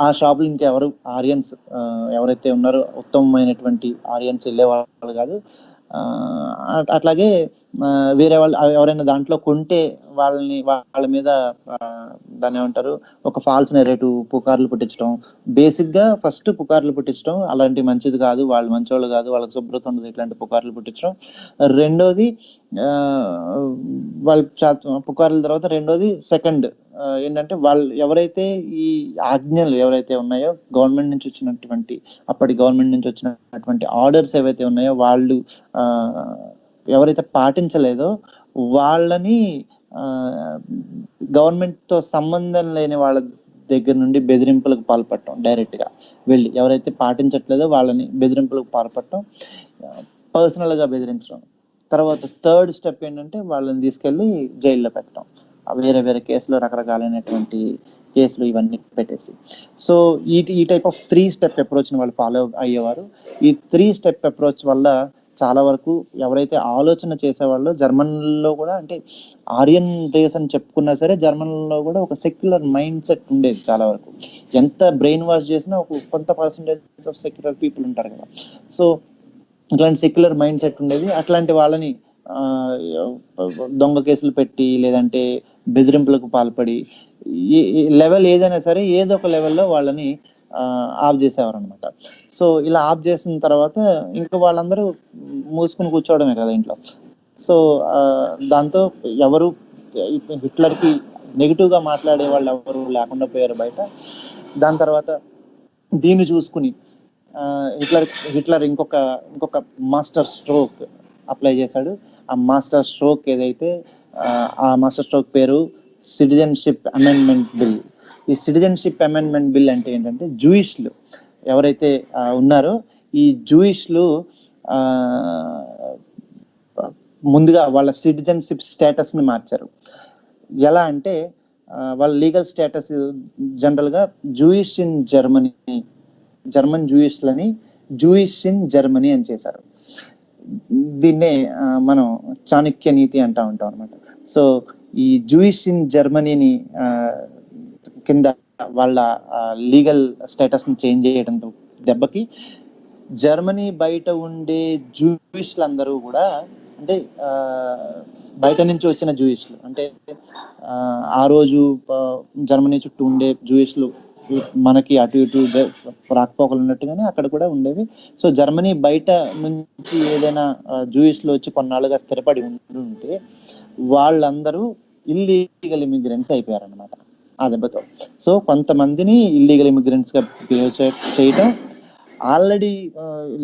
ఆ షాపులు ఇంకెవరు ఆరియన్స్ ఎవరైతే ఉన్నారో ఉత్తమమైనటువంటి ఆరియన్స్ వెళ్ళేవాళ్ళు కాదు. అట్లాగే వేరే వాళ్ళు ఎవరైనా దాంట్లో కొంటే వాళ్ళ మీద దాన్ని ఏమంటారు, ఒక ఫాల్స్ నెరేటివ్, పుకార్లు పుట్టించడం. బేసిక్ గా ఫస్ట్ పుకార్లు పుట్టించడం అలాంటి మంచిది కాదు, వాళ్ళు మంచోళ్ళు కాదు, వాళ్ళకి శుభ్రత ఉండదు, ఇట్లాంటి పుకార్లు పుట్టించడం. రెండోది వాళ్ళ పుకార్ల తర్వాత రెండోది సెకండ్ ఏంటంటే వాళ్ళు ఎవరైతే ఈ ఆజ్ఞలు ఎవరైతే ఉన్నాయో గవర్నమెంట్ నుంచి వచ్చినటువంటి అప్పటి గవర్నమెంట్ నుంచి వచ్చినటువంటి ఆర్డర్స్ ఏవైతే ఉన్నాయో వాళ్ళు ఎవరైతే పాటించలేదో వాళ్ళని గవర్నమెంట్ తో సంబంధం లేని వాళ్ళ దగ్గర నుండి బెదిరింపులకు పాల్పడటం, డైరెక్ట్ గా వెళ్ళి ఎవరైతే పాటించట్లేదో వాళ్ళని బెదిరింపులకు పాల్పడటం, పర్సనల్ గా బెదిరించడం. తర్వాత థర్డ్ స్టెప్ ఏంటంటే వాళ్ళని తీసుకెళ్లి జైల్లో పెట్టడం. వేరే కేసులు, రకరకాలైనటువంటి కేసులు ఇవన్నీ పెట్టేసి. సో ఈ టైప్ ఆఫ్ 3 స్టెప్ అప్రోచ్ ని వాళ్ళు ఫాలో అయ్యేవారు. ఈ 3 స్టెప్ అప్రోచ్ వల్ల చాలా వరకు ఎవరైతే ఆలోచన చేసేవాళ్ళో జర్మన్లో కూడా, అంటే ఆరియన్ రేస్ అని చెప్పుకున్నా సరే జర్మన్లో కూడా ఒక సెక్యులర్ మైండ్ సెట్ ఉండేది చాలా వరకు. ఎంత బ్రెయిన్ వాష్ చేసినా ఒక కొంత పర్సంటేజ్ ఆఫ్ సెక్యులర్ పీపుల్ ఉంటారు కదా. సో ఇట్లాంటి సెక్యులర్ మైండ్ సెట్ ఉండేది. అట్లాంటి వాళ్ళని దొంగ కేసులు పెట్టి లేదంటే బెదిరింపులకు పాల్పడి లెవెల్ ఏదైనా సరే ఏదో ఒక లెవెల్లో వాళ్ళని ఆఫ్ చేసేవారు అనమాట. సో ఇలా ఆఫ్ చేసిన తర్వాత ఇంకా వాళ్ళందరూ మూసుకుని కూర్చోవడమే కదా ఇంట్లో. సో దాంతో ఎవరు హిట్లర్కి నెగిటివ్గా మాట్లాడే వాళ్ళు ఎవరు లేకుండా పోయారు బయట. దాని తర్వాత దీన్ని చూసుకుని హిట్లర్ ఇంకొక మాస్టర్ స్ట్రోక్ అప్లై చేశాడు. ఆ మాస్టర్ స్ట్రోక్ ఏదైతే ఆ మాస్టర్ స్ట్రోక్ పేరు సిటిజన్షిప్ అమెండ్మెంట్ బిల్. ఈ సిటిజన్షిప్ అమెండ్మెంట్ బిల్ అంటే ఏంటంటే, జూయిష్లు ఎవరైతే ఉన్నారో ఈ జూయిష్లు ముందుగా వాళ్ళ సిటిజన్షిప్ స్టేటస్ ని మార్చారు. ఎలా అంటే వాళ్ళ లీగల్ స్టేటస్ జనరల్గా జూయిష్ ఇన్ జర్మనీ, జర్మన్ జూయిష్లని జూయిష్ ఇన్ జర్మనీ అని చేశారు. దీన్నే మనం చాణక్య నీతి అంటా ఉంటాం అనమాట. సో ఈ జూయిష్ ఇన్ జర్మనీని కింద వాళ్ళ లీగల్ స్టేటస్ ని చేంజ్ చేయడంతో దెబ్బకి జర్మనీ బయట ఉండే జూయిష్లందరూ కూడా, అంటే బయట నుంచి వచ్చిన జూయిష్లు, అంటే ఆ రోజు జర్మనీ చుట్టూ ఉండే జూయిష్లు మనకి అటు ఇటు రాకపోకలు ఉన్నట్టుగానే అక్కడ కూడా ఉండేవి. సో జర్మనీ బయట నుంచి ఏదైనా జూయిష్లు వచ్చి కొన్నాళ్ళుగా స్థిరపడి ఉంటే వాళ్ళందరూ ఇల్లీగల్ ఇమిగ్రెంట్స్ అయిపోయారు అనమాట ఆ దెబ్బతో. సో కొంతమందిని ఇల్లీగల్ ఇమిగ్రెంట్స్ గా బిహేవ్ చేయటం, ఆల్రెడీ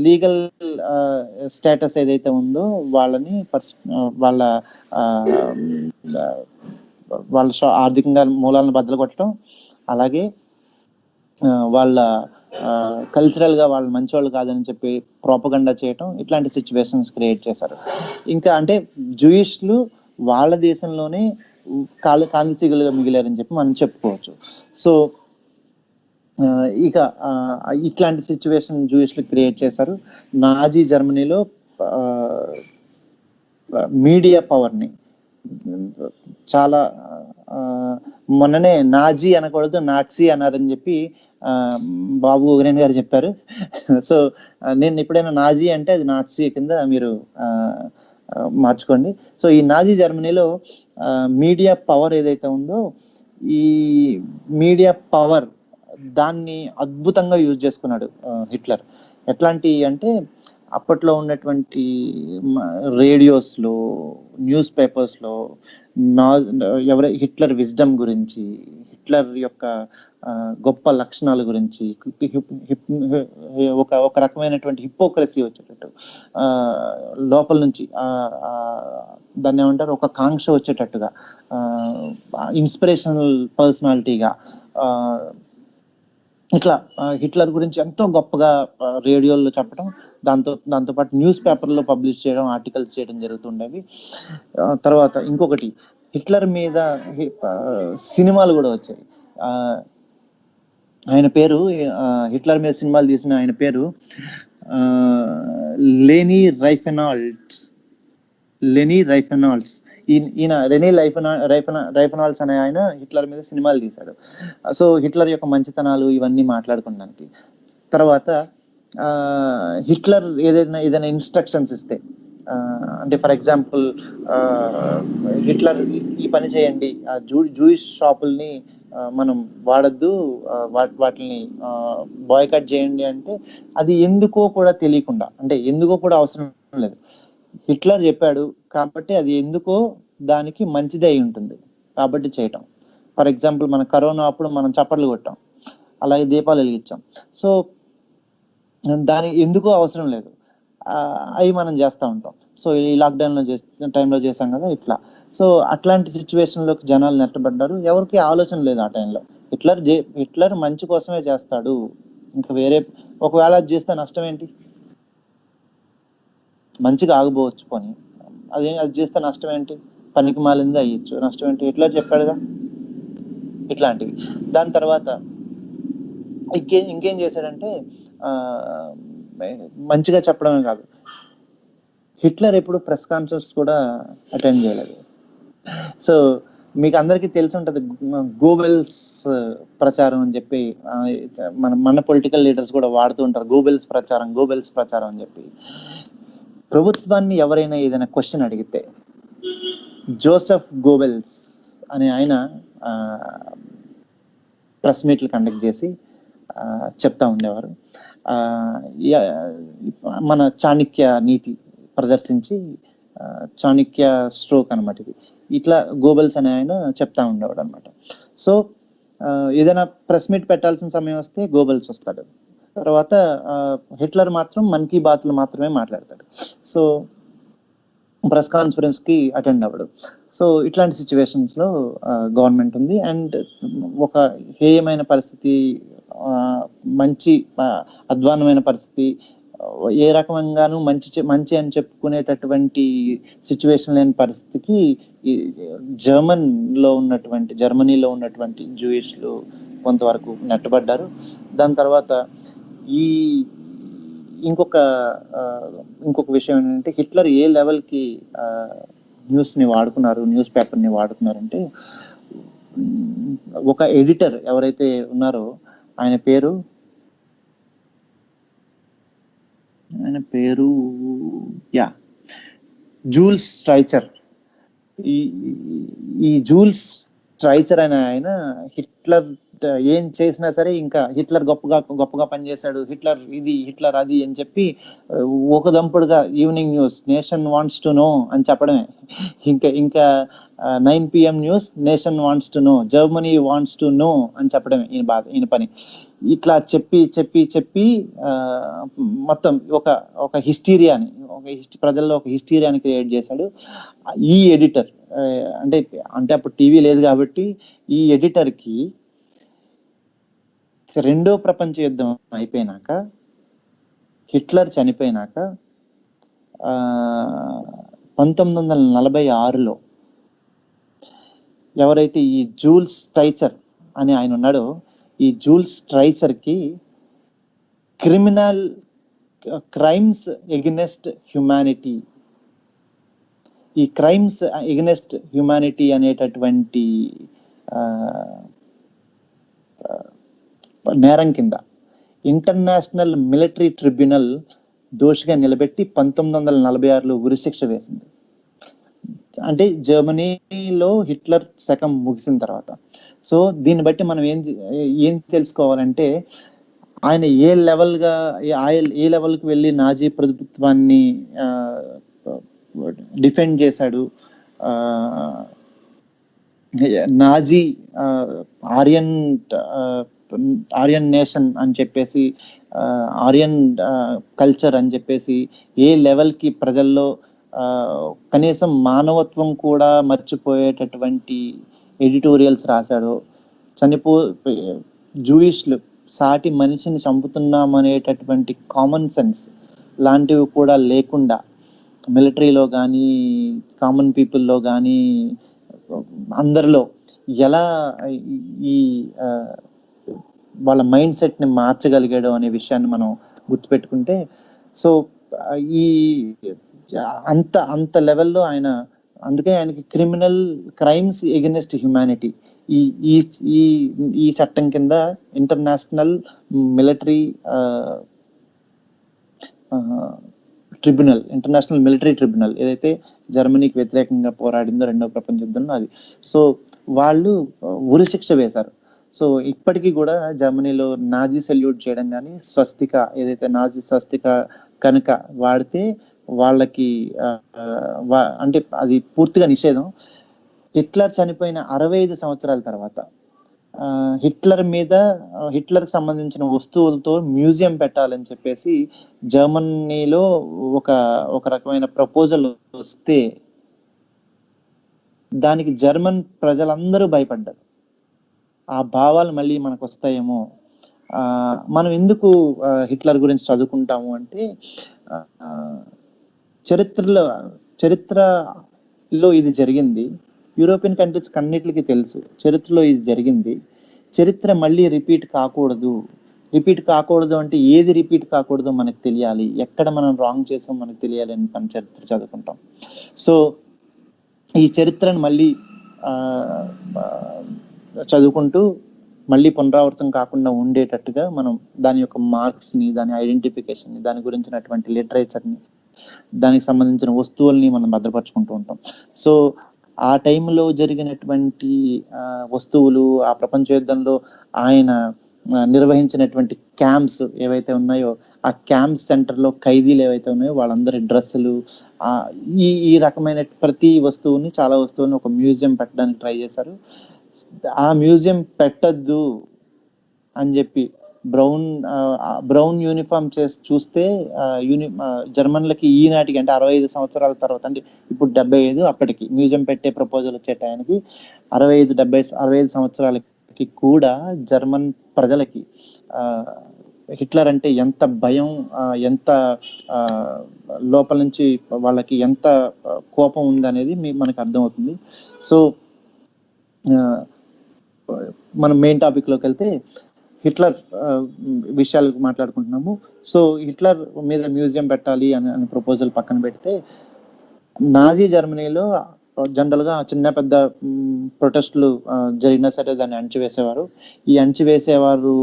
లీగల్ స్టేటస్ ఏదైతే ఉందో వాళ్ళని వాళ్ళ ఆర్థికంగా మూలాలను బద్దలు కొట్టడం, అలాగే వాళ్ళ కల్చరల్ గా వాళ్ళు మంచివాళ్ళు కాదని చెప్పి ప్రోపగండా చేయటం, ఇట్లాంటి సిచ్యువేషన్స్ క్రియేట్ చేశారు. ఇంకా అంటే జూయిష్లు వాళ్ళ దేశంలోనే కాంతిసిగులుగా మిగిలారని చెప్పి మనం చెప్పుకోవచ్చు. సో ఇక ఇట్లాంటి సిచ్యువేషన్ జూయిష్లు క్రియేట్ చేశారు. నాజీ జర్మనీలో మీడియా పవర్ని చాలా, మొన్ననే నాజీ అనకూడదు నాట్సీ అన్నారని చెప్పి బాబు ఉగ్రేన్ గారు చెప్పారు. సో నేను ఎప్పుడైనా నాజీ అంటే అది నాట్సీ కింద మీరు మార్చుకోండి. సో ఈ నాజీ జర్మనీలో మీడియా పవర్ ఏదైతే ఉందో, ఈ మీడియా పవర్ దాన్ని అద్భుతంగా యూజ్ చేసుకున్నాడు హిట్లర్. ఎట్లాంటి అంటే అప్పట్లో ఉన్నటువంటి రేడియోస్లో, న్యూస్ పేపర్స్లో హిట్లర్ విజ్డమ్ గురించి, హిట్లర్ యొక్క గొప్ప లక్షణాల గురించి, ఒక రకమైనటువంటి హిపోక్రసీ వచ్చేటట్టు, లోపల నుంచి దాన్ని ఏమంటారు, ఒక కాంక్ష వచ్చేటట్టుగా, ఇన్స్పిరేషనల్ పర్సనాలిటీగా ఇట్లా హిట్లర్ గురించి ఎంతో గొప్పగా రేడియోలో చెప్పడం, దాంతోపాటు న్యూస్ పేపర్లో పబ్లిష్ చేయడం, ఆర్టికల్స్ చేయడం జరుగుతుండేవి. తర్వాత ఇంకొకటి, హిట్లర్ మీద సినిమాలు కూడా వచ్చాయి. ఆయన పేరు, హిట్లర్ మీద సినిమాలు తీసిన ఆయన పేరు లెనీ రైఫెనాల్డ్స్. ఈయన రెనీ రైఫెనాల్డ్స్ అనే ఆయన హిట్లర్ మీద సినిమాలు తీశాడు. సో హిట్లర్ యొక్క మంచితనాలు ఇవన్నీ మాట్లాడుకోవడానికి. తర్వాత హిట్లర్ ఏదైనా ఇన్స్ట్రక్షన్స్ ఇస్తే, అంటే ఫర్ ఎగ్జాంపుల్ హిట్లర్ ఈ పని చేయండి, జూయిష్ షాపుల్ని మనం వాడద్దు, వాటిని బాయ్కాట్ చేయండి అంటే అది ఎందుకో కూడా తెలియకుండా, అంటే ఎందుకో కూడా అవసరం లేదు, హిట్లర్ చెప్పాడు కాబట్టి అది ఎందుకో దానికి మంచిదే అయి ఉంటుంది కాబట్టి చేయటం. ఫర్ ఎగ్జాంపుల్ మన కరోనా అప్పుడు మనం చప్పట్లు కొట్టాం, అలాగే దీపాలు వెలిగించాం. సో దాని ఎందుకో అవసరం లేదు, అవి మనం చేస్తూ ఉంటాం. సో ఈ లాక్డౌన్లో టైంలో చేసాం కదా ఇట్లా. సో అట్లాంటి సిచ్యువేషన్లోకి జనాలు నెట్టబడ్డారు. ఎవరికి ఆలోచన లేదు ఆ టైంలో. హిట్లర్ మంచి కోసమే చేస్తాడు, ఇంకా వేరే ఒకవేళ అది చేస్తే నష్టం ఏంటి? మంచిగా ఆగిపోవచ్చు పోనీ, అది చేస్తే నష్టం ఏంటి? పనికి మాలింది అయ్యచ్చు, నష్టం ఏంటి? హిట్లర్ చెప్పాడుగా ఇట్లాంటివి. దాని తర్వాత ఇంకేం చేశాడంటే మంచిగా చెప్పడమే కాదు, హిట్లర్ ఎప్పుడు ప్రెస్ కాన్ఫరెన్స్ కూడా అటెండ్ చేయలేదు. సో మీకు అందరికీ తెలిసి ఉంటుంది గోబెల్స్ ప్రచారం అని చెప్పి మన పొలిటికల్ లీడర్స్ కూడా వాడుతూ ఉంటారు, గోబెల్స్ ప్రచారం అని చెప్పి. ప్రభుత్వాన్ని ఎవరైనా ఏదైనా క్వశ్చన్ అడిగితే జోసెఫ్ గోబెల్స్ అనే ఆయన ప్రెస్ మీట్లు కండక్ట్ చేసి చెప్తా ఉండేవారు. మన చాణక్య నీతి ప్రదర్శించి, చాణక్య స్ట్రోక్ అనమాట ఇది. ఇట్లా గోబెల్స్ అనే ఆయన చెప్తా ఉండేవాడు అనమాట. సో ఏదైనా ప్రెస్ మీట్ పెట్టాల్సిన సమయం వస్తే గోబెల్స్ వస్తాడు. తర్వాత హిట్లర్ మాత్రం మన్ కీ బాత్లు మాత్రమే మాట్లాడతాడు. సో ప్రెస్ కాన్ఫరెన్స్ కి అటెండ్ అవ్వడు. సో ఇట్లాంటి సిచ్యువేషన్స్ లో గవర్నమెంట్ ఉంది. అండ్ ఒక హేయమైన పరిస్థితి, మంచి అధ్వానమైన పరిస్థితి, ఏ రకంగానూ మంచి అని చెప్పుకునేటటువంటి సిచ్యువేషన్ లేని పరిస్థితికి జర్మనీలో ఉన్నటువంటి జూయిష్లు కొంతవరకు నెట్టబడ్డారు. దాని తర్వాత ఇంకొక విషయం ఏంటంటే, హిట్లర్ ఏ లెవెల్కి న్యూస్ పేపర్ని వాడుకున్నారంటే, ఒక ఎడిటర్ ఎవరైతే ఉన్నారో ఆయన పేరు జూల్స్ స్ట్రైచర్. ఈ జూల్స్ స్ట్రైచర్ అనే ఆయన హిట్లర్ ఏం చేసినా సరే ఇంకా హిట్లర్ గొప్పగా పనిచేశాడు, హిట్లర్ అది అని చెప్పి ఒక దంపుడుగా evening news nation wants to know అని చెప్పడమే. ఇంకా 9 PM news nation wants to know, Germany wants to know అని చెప్పడమే ఈయన పని. ఇట్లా చెప్పి మొత్తం ఒక హిస్టీరియాని, ప్రజల్లో ఒక హిస్టీరియాని క్రియేట్ చేశాడు ఈ ఎడిటర్. అంటే అప్పుడు టీవీ లేదు కాబట్టి ఈ ఎడిటర్కి రెండో ప్రపంచ యుద్ధం అయిపోయినాక, హిట్లర్ చనిపోయినాక 1946లో ఎవరైతే ఈ జూల్స్ స్ట్రైచర్ అని ఆయన ఉన్నాడో, ఈ జూల్స్ స్ట్రైచర్కి క్రైమ్స్ ఎగెనెస్ట్ హ్యుమానిటీ, ఈ క్రైమ్స్ ఎగెనెస్ట్ హ్యుమానిటీ అనేటటువంటి నేరం కింద ఇంటర్నేషనల్ మిలిటరీ ట్రిబ్యునల్ దోషిగా నిలబెట్టి 1946లో ఉరిశిక్ష వేసింది. అంటే జర్మనీలో హిట్లర్ శకం ముగిసిన తర్వాత. సో దీన్ని బట్టి మనం ఏం తెలుసుకోవాలంటే, ఆయన ఏ లెవెల్కి వెళ్ళి నాజీ ప్రభుత్వాన్ని డిఫెండ్ చేశాడు. నాజీ ఆర్యన్ నేషన్ అని చెప్పేసి, ఆర్యన్ కల్చర్ అని చెప్పేసి ఏ లెవెల్కి ప్రజల్లో కనీసం మానవత్వం కూడా మర్చిపోయేటటువంటి ఎడిటోరియల్స్ రాశాడు. జూయిష్లు సాటి మనిషిని చంపుతున్నామనేటటువంటి కామన్ సెన్స్ లాంటివి కూడా లేకుండా మిలిటరీలో కానీ, కామన్ పీపుల్లో కానీ, అందరిలో ఎలా ఈ వాళ్ళ మైండ్ సెట్ని మార్చగలిగాడు అనే విషయాన్ని మనం గుర్తుపెట్టుకుంటే, సో ఈ అంత లెవెల్లో అందుకే ఆయనకి క్రైమ్స్ ఎగెనెస్ట్ హ్యుమానిటీ ఈ చట్టం కింద ఇంటర్నేషనల్ మిలిటరీ ట్రిబ్యునల్ ఏదైతే జర్మనీకి వ్యతిరేకంగా పోరాడిందో రెండవ ప్రపంచ యుద్ధంలో అది. సో వాళ్ళు ఉరిశిక్ష వేశారు. సో ఇప్పటికీ కూడా జర్మనీలో నాజీ సెల్యూట్ చేయడం కానీ, స్వస్తిక ఏదైతే నాజీ స్వస్తిక కనుక వాడితే వాళ్ళకి అంటే అది పూర్తిగా నిషేధం. హిట్లర్ చనిపోయిన 65 సంవత్సరాల తర్వాత హిట్లర్కి సంబంధించిన వస్తువులతో మ్యూజియం పెట్టాలని చెప్పేసి జర్మనీలో ఒక రకమైన ప్రపోజల్ వస్తే దానికి జర్మన్ ప్రజలందరూ భయపడ్డారు. ఆ భావాలు మళ్ళీ మనకు వస్తాయేమో, మనం ఎందుకు హిట్లర్ గురించి చదువుకుంటాము అంటే, చరిత్రలో ఇది జరిగింది. యూరోపియన్ కంట్రీస్ అన్నిటికీ తెలుసు చరిత్రలో ఇది జరిగింది. చరిత్ర మళ్ళీ రిపీట్ కాకూడదు. రిపీట్ కాకూడదు అంటే ఏది రిపీట్ కాకూడదో మనకు తెలియాలి, ఎక్కడ మనం రాంగ్ చేసాం మనకు తెలియాలి అని మనం చరిత్ర చదువుకుంటాం. సో ఈ చరిత్రను మళ్ళీ చదువుకుంటూ మళ్ళీ పునరావృతం కాకుండా ఉండేటట్టుగా మనం దాని యొక్క మార్క్స్ని, దాని ఐడెంటిఫికేషన్ని, దాని గురించినటువంటి లిటరేచర్ని, దానికి సంబంధించిన వస్తువుల్ని మనం భద్రపరుచుకుంటూ ఉంటాం. సో ఆ టైంలో జరిగినటువంటి వస్తువులు, ఆ ప్రపంచ యుద్ధంలో ఆయన నిర్వహించినటువంటి క్యాంప్స్ ఏవైతే ఉన్నాయో, ఆ క్యాంప్ సెంటర్లో ఖైదీలు ఏవైతే ఉన్నాయో వాళ్ళందరి డ్రెస్సులు, ఈ రకమైన ప్రతి వస్తువుని, చాలా వస్తువుని ఒక మ్యూజియం పెట్టడానికి ట్రై చేశారు. ఆ మ్యూజియం పెట్టద్దు అని చెప్పి బ్రౌన్ యూనిఫామ్ చేసి చూస్తే జర్మన్లకి ఈనాటికి అంటే 65 సంవత్సరాల తర్వాత, అంటే ఇప్పుడు 75, అప్పటికి మ్యూజియం పెట్టే ప్రపోజల్ వచ్చే టైంకి 65 సంవత్సరాలకి కూడా జర్మన్ ప్రజలకి హిట్లర్ అంటే ఎంత భయం, ఎంత లోపల నుంచి వాళ్ళకి ఎంత కోపం ఉందనేది మనకు అర్థమవుతుంది. సో మనం మెయిన్ టాపిక్లోకి వెళ్తే హిట్లర్ విషయాలు మాట్లాడుకుంటున్నాము. సో హిట్లర్ మీద మ్యూజియం పెట్టాలి అని ప్రపోజల్ పక్కన పెడితే, నాజీ జర్మనీలో జనరల్గా చిన్న పెద్ద ప్రొటెస్టులు జరిగినా సరే దాన్ని అణచివేసేవారు. ఈ అణచివేసేవారు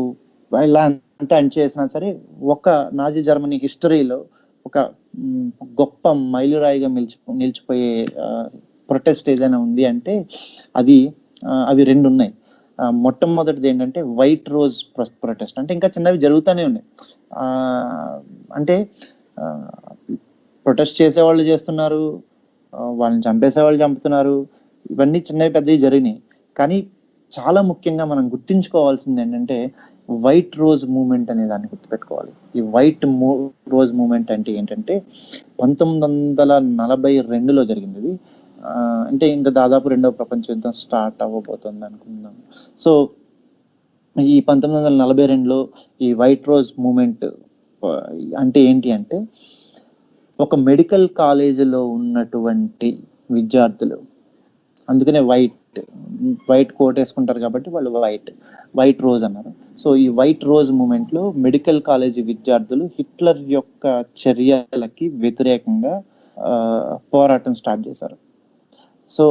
ఇలా అంతా అణచివేసినా సరే, ఒక నాజీ జర్మనీ హిస్టరీలో ఒక గొప్ప మైలురాయిగా నిలిచిపోయే ప్రొటెస్ట్ ఏదైనా ఉంది అంటే అవి రెండు ఉన్నాయి. మొట్టమొదటిది ఏంటంటే వైట్ రోజ్ ప్రొటెస్ట్. అంటే ఇంకా చిన్నవి జరుగుతూనే ఉన్నాయి. అంటే ప్రొటెస్ట్ చేసేవాళ్ళు చేస్తున్నారు, వాళ్ళని చంపేసేవాళ్ళు చంపుతున్నారు, ఇవన్నీ చిన్నవి పెద్దవి జరిగినాయి. కానీ చాలా ముఖ్యంగా మనం గుర్తించుకోవాల్సింది ఏంటంటే వైట్ రోజ్ మూమెంట్ అనే దాన్ని గుర్తుపెట్టుకోవాలి. ఈ వైట్ రోజ్ మూమెంట్ అంటే ఏంటంటే 1942లో జరిగింది ఇది. అంటే ఇంకా దాదాపు రెండవ ప్రపంచ యుద్ధం స్టార్ట్ అవ్వబోతుంది అనుకుందాం. సో ఈ 1942లో ఈ వైట్ రోజ్ మూమెంట్ అంటే ఏంటి అంటే, ఒక మెడికల్ కాలేజీలో ఉన్నటువంటి విద్యార్థులు, అందుకనే వైట్ కోట్ వేసుకుంటారు కాబట్టి వాళ్ళు వైట్ రోజ్ అన్నారు. సో ఈ వైట్ రోజ్ మూమెంట్లో మెడికల్ కాలేజీ విద్యార్థులు హిట్లర్ యొక్క చర్యలకి వ్యతిరేకంగా పోరాటం స్టార్ట్ చేశారు. సో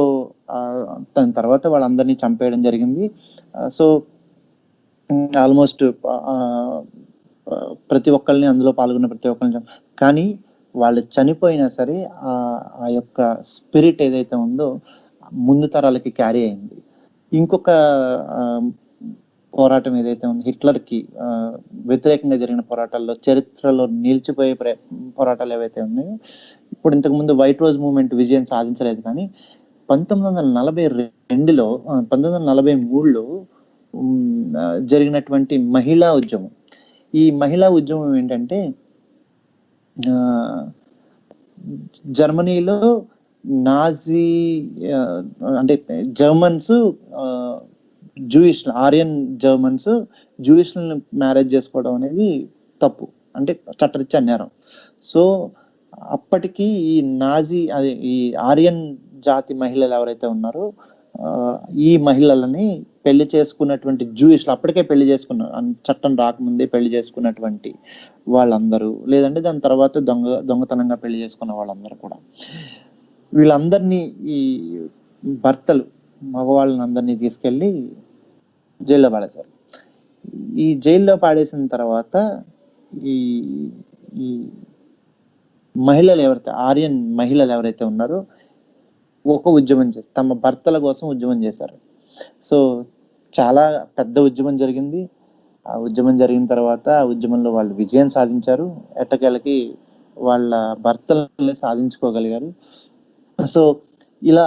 దాని తర్వాత వాళ్ళందరినీ చంపేయడం జరిగింది. సో ఆల్మోస్ట్ ప్రతి ఒక్కరిని, అందులో పాల్గొన్న ప్రతి ఒక్కరిని, కానీ వాళ్ళు చనిపోయినా సరే ఆ యొక్క స్పిరిట్ ఏదైతే ఉందో ముందు తరాలకి క్యారీ అయింది. ఇంకొక పోరాటం ఏదైతే ఉంది, హిట్లర్కి వ్యతిరేకంగా జరిగిన పోరాటాల్లో చరిత్రలో నిలిచిపోయే పోరాటాలు ఏవైతే ఉన్నాయో, ఇప్పుడు ఇంతకుముందు వైట్ రోజ్ మూమెంట్ విజయం సాధించలేదు, కానీ 1942లో 1943లో జరిగినటువంటి మహిళా ఉద్యమం. ఈ మహిళా ఉద్యమం ఏంటంటే, జర్మనీలో నాజీ అంటే జర్మన్స్ జూయిష్ ఆర్యన్ జర్మన్స్ జూయిష్లను మ్యారేజ్ చేసుకోవడం అనేది తప్పు, అంటే చట్టరీత్యా నేరం. సో అప్పటికి ఈ నాజీ ఈ ఆర్యన్ జాతి మహిళలు ఎవరైతే ఉన్నారో ఈ మహిళలని పెళ్లి చేసుకున్నటువంటి జూయిష్లు, అప్పటికే పెళ్లి చేసుకున్న, చట్టం రాకముందే పెళ్లి చేసుకున్నటువంటి వాళ్ళందరూ, లేదంటే దాని తర్వాత దొంగతనంగా పెళ్లి చేసుకున్న వాళ్ళందరూ కూడా, వీళ్ళందరినీ ఈ భర్తలు మగవాళ్ళని అందరినీ తీసుకెళ్ళి జైల్లో పాడేశారు. ఈ జైల్లో పాడేసిన తర్వాత ఈ మహిళలు ఎవరైతే ఆర్యన్ మహిళలు ఎవరైతే ఉన్నారో ఒక ఉద్యమం తమ భర్తల కోసం ఉద్యమం చేశారు. సో చాలా పెద్ద ఉద్యమం జరిగింది. ఆ ఉద్యమం జరిగిన తర్వాత ఆ ఉద్యమంలో వాళ్ళు విజయం సాధించారు. ఎట్టకేలకి వాళ్ళ భర్తలని సాధించుకోగలిగారు. సో ఇలా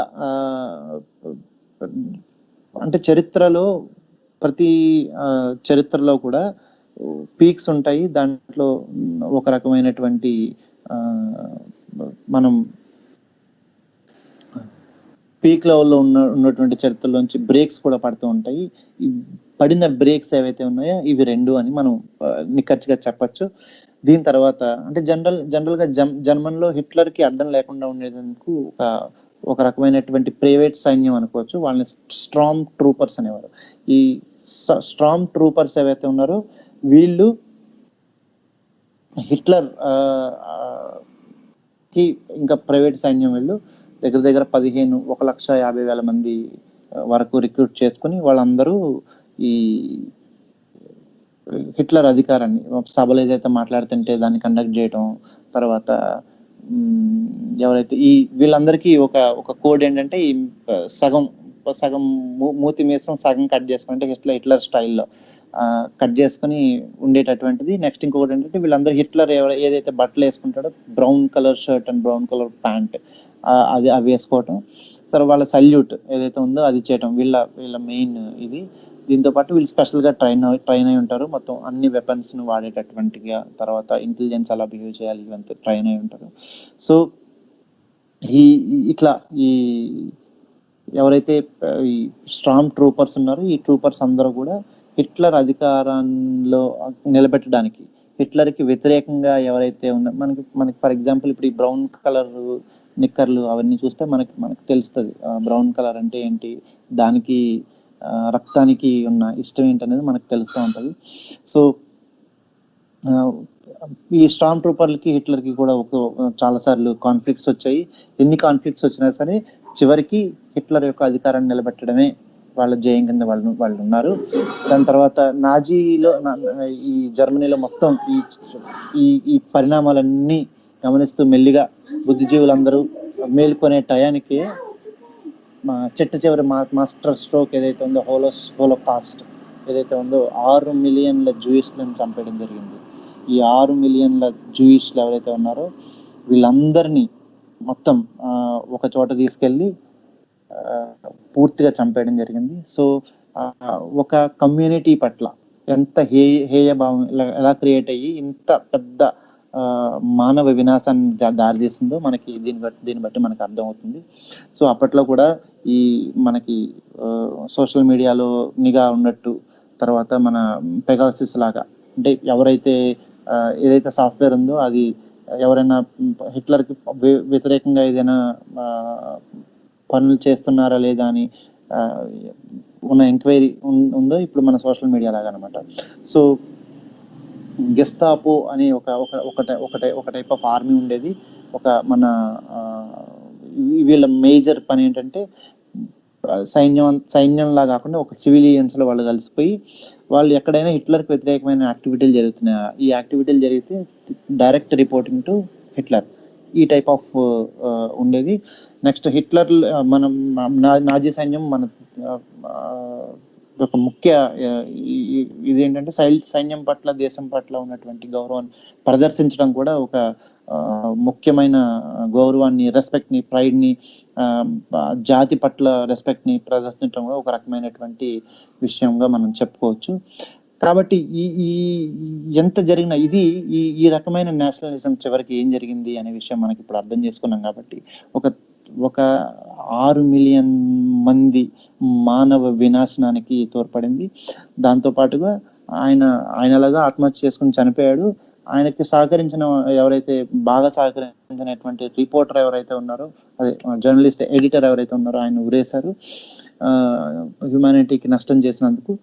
అంటే చరిత్రలో ప్రతి చరిత్రలో కూడా పీక్స్ ఉంటాయి. దాంట్లో ఒక రకమైనటువంటి మనం పీక్ లెవెల్లో ఉన్నటువంటి చరిత్రలోంచి బ్రేక్స్ కూడా పడుతూ ఉంటాయి. ఈ పడిన బ్రేక్స్ ఏవైతే ఉన్నాయో ఇవి రెండు అని మనం నిక్కచ్చిగా చెప్పచ్చు. దీని తర్వాత అంటే జనరల్గా జర్మన్లో హిట్లర్కి అడ్డం లేకుండా ఉండేందుకు ఒక రకమైనటువంటి ప్రైవేట్ సైన్యం అనుకోవచ్చు. వాళ్ళని స్ట్రామ్ ట్రూపర్స్ అనేవారు. ఈ స్ట్రామ్ ట్రూపర్స్ ఏవైతే ఉన్నారో వీళ్ళు హిట్లర్ కి ఇంకా ప్రైవేట్ సైన్యం వీళ్ళు దగ్గర దగ్గర 1,50,000 మంది వరకు రిక్రూట్ చేసుకుని వాళ్ళందరూ ఈ హిట్లర్ అధికారాన్ని సభలు ఏదైతే మాట్లాడుతుంటే దాన్ని కండక్ట్ చేయటం, తర్వాత ఎవరైతే వీళ్ళందరికీ ఒక కోడ్ ఏంటంటే ఈ సగం సగం మూతి మీసం సగం కట్ చేసుకుంటే హిట్లర్ స్టైల్లో కట్ చేసుకుని ఉండేటటువంటిది. నెక్స్ట్ ఇంకొకటి ఏంటంటే వీళ్ళందరూ హిట్లర్ ఏదైతే బట్టలు వేసుకుంటాడో brown colour shirt and brown colour pant అవి వేసుకోవటం. సరే వాళ్ళ సల్యూట్ ఏదైతే ఉందో అది చేయటం వీళ్ళ మెయిన్ ఇది. దీంతో పాటు వీళ్ళు స్పెషల్గా ట్రైన్ అయి ఉంటారు. మొత్తం అన్ని వెపన్స్ను వాడేటటువంటిగా, తర్వాత ఇంటెలిజెన్స్ అలా బిహేవ్ చేయాలి ఇవంతా ట్రైన్ అయి ఉంటారు. సో ఇట్లా ఎవరైతే ఈ స్ట్రాంగ్ ట్రూపర్స్ ఉన్నారో ఈ ట్రూపర్స్ అందరూ కూడా హిట్లర్ అధికారంలో నిలబెట్టడానికి, హిట్లర్కి వ్యతిరేకంగా ఎవరైతే ఉన్నారో మనకి ఫర్ ఎగ్జాంపుల్ ఇప్పుడు ఈ బ్రౌన్ కలర్ నిక్కర్లు అవన్నీ చూస్తే మనకి తెలుస్తుంది బ్రౌన్ కలర్ అంటే ఏంటి, దానికి రక్తానికి ఉన్న ఇష్టం ఏంటనేది మనకు తెలుస్తూ ఉంటుంది. సో ఈ స్ట్రాంగ్ ట్రూపర్లకి హిట్లర్కి కూడా చాలాసార్లు కాన్ఫ్లిక్ట్స్ వచ్చాయి. ఎన్ని కాన్ఫ్లిక్ట్స్ వచ్చినా సరే చివరికి హిట్లర్ యొక్క అధికారాన్ని నిలబెట్టడమే వాళ్ళ జయం కింద వాళ్ళు ఉన్నారు. దాని తర్వాత నాజీలో ఈ జర్మనీలో మొత్తం ఈ పరిణామాలన్నీ గమనిస్తూ మెల్లిగా బుద్ధిజీవులందరూ మేల్కొనే టయానికి చివరి మాస్టర్ స్ట్రోక్ ఏదైతే ఉందో హోలోకాస్ట్ ఏదైతే ఉందో 6 మిలియన్ల జూయిష్లను చంపేయడం జరిగింది. ఈ 6 మిలియన్ల జూయిష్లు ఎవరైతే ఉన్నారో వీళ్ళందరినీ మొత్తం ఒక చోట తీసుకెళ్ళి పూర్తిగా చంపేయడం జరిగింది. సో ఒక కమ్యూనిటీ పట్ల ఎంత హేయభావం ఎలా క్రియేట్ అయ్యి ఇంత పెద్ద మానవ వినాశాన్ని దారితీస్తుందో మనకి దీన్ని బట్టి మనకు అర్థమవుతుంది. సో అప్పట్లో కూడా మనకి సోషల్ మీడియాలో నిఘా ఉన్నట్టు, తర్వాత మన పెగాసిస్ లాగా అంటే ఎవరైతే ఏదైతే సాఫ్ట్వేర్ ఉందో అది ఎవరైనా హిట్లర్కి వ్యతిరేకంగా ఏదైనా పనులు చేస్తున్నారా లేదా అని ఉన్న ఎంక్వైరీ ఉందో ఇప్పుడు మన సోషల్ మీడియా లాగా అనమాట. సో గెస్టాపో అనే ఒక టైప్ ఆఫ్ ఆర్మీ ఉండేది. మన వీళ్ళ మేజర్ పని ఏంటంటే సైన్యంలా కాకుండా ఒక సివిలియన్స్లో వాళ్ళు కలిసిపోయి వాళ్ళు ఎక్కడైనా హిట్లర్కి వ్యతిరేకమైన యాక్టివిటీలు జరుగుతున్నాయా, ఈ యాక్టివిటీలు జరిగితే డైరెక్ట్ రిపోర్టింగ్ టు హిట్లర్, ఈ టైప్ ఆఫ్ ఉండేది. నెక్స్ట్ హిట్లర్ మనం నాజీ సైన్యం మన ఒక ముఖ్య ఇది ఏంటంటే సైన్యం పట్ల దేశం పట్ల ఉన్నటువంటి గౌరవాన్ని ప్రదర్శించడం కూడా ఒక ముఖ్యమైన గౌరవాన్ని, రెస్పెక్ట్ని, ప్రైడ్ని, జాతి పట్ల రెస్పెక్ట్ని ప్రదర్శించడం కూడా ఒక రకమైనటువంటి విషయంగా మనం చెప్పుకోవచ్చు. కాబట్టి ఎంత జరిగినా ఈ రకమైన నేషనలిజం చివరికి ఏం జరిగింది అనే విషయం మనకి ఇప్పుడు అర్థం చేసుకున్నాం. కాబట్టి ఒక 6 మిలియన్ మంది మానవ వినాశనానికి తోడ్పడింది. దాంతోపాటుగా ఆయనలాగా ఆత్మహత్య చేసుకుని చనిపోయాడు. ఆయనకి సహకరించిన బాగా సహకరించినటువంటి రిపోర్టర్ ఎవరైతే ఉన్నారో, అదే జర్నలిస్ట్ ఎడిటర్ ఎవరైతే ఉన్నారో ఆయన ఉరేశారు హ్యుమానిటీకి నష్టం చేసినందుకు.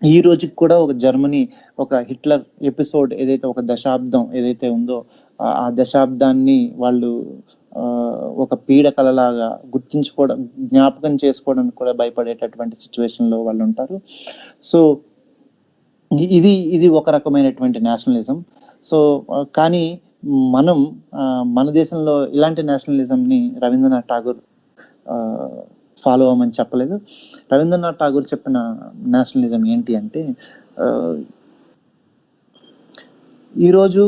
ఈ రోజుకి కూడా ఒక జర్మనీ ఒక హిట్లర్ ఎపిసోడ్ ఏదైతే ఒక దశాబ్దం ఏదైతే ఉందో ఆ దశాబ్దాన్ని వాళ్ళు ఒక పీడకలలాగా గుర్తించుకోవడం, జ్ఞాపకం చేసుకోవడానికి కూడా భయపడేటటువంటి సిచ్యువేషన్లో వాళ్ళు ఉంటారు. సో ఇది ఒక రకమైనటువంటి నేషనలిజం. సో కానీ మన దేశంలో ఇలాంటి నేషనలిజంని రవీంద్రనాథ్ ఠాగూర్ ఫాలో అవ్వమని చెప్పలేదు. రవీంద్రనాథ్ ఠాగూర్ చెప్పిన నేషనలిజం ఏంటి అంటే, ఈరోజు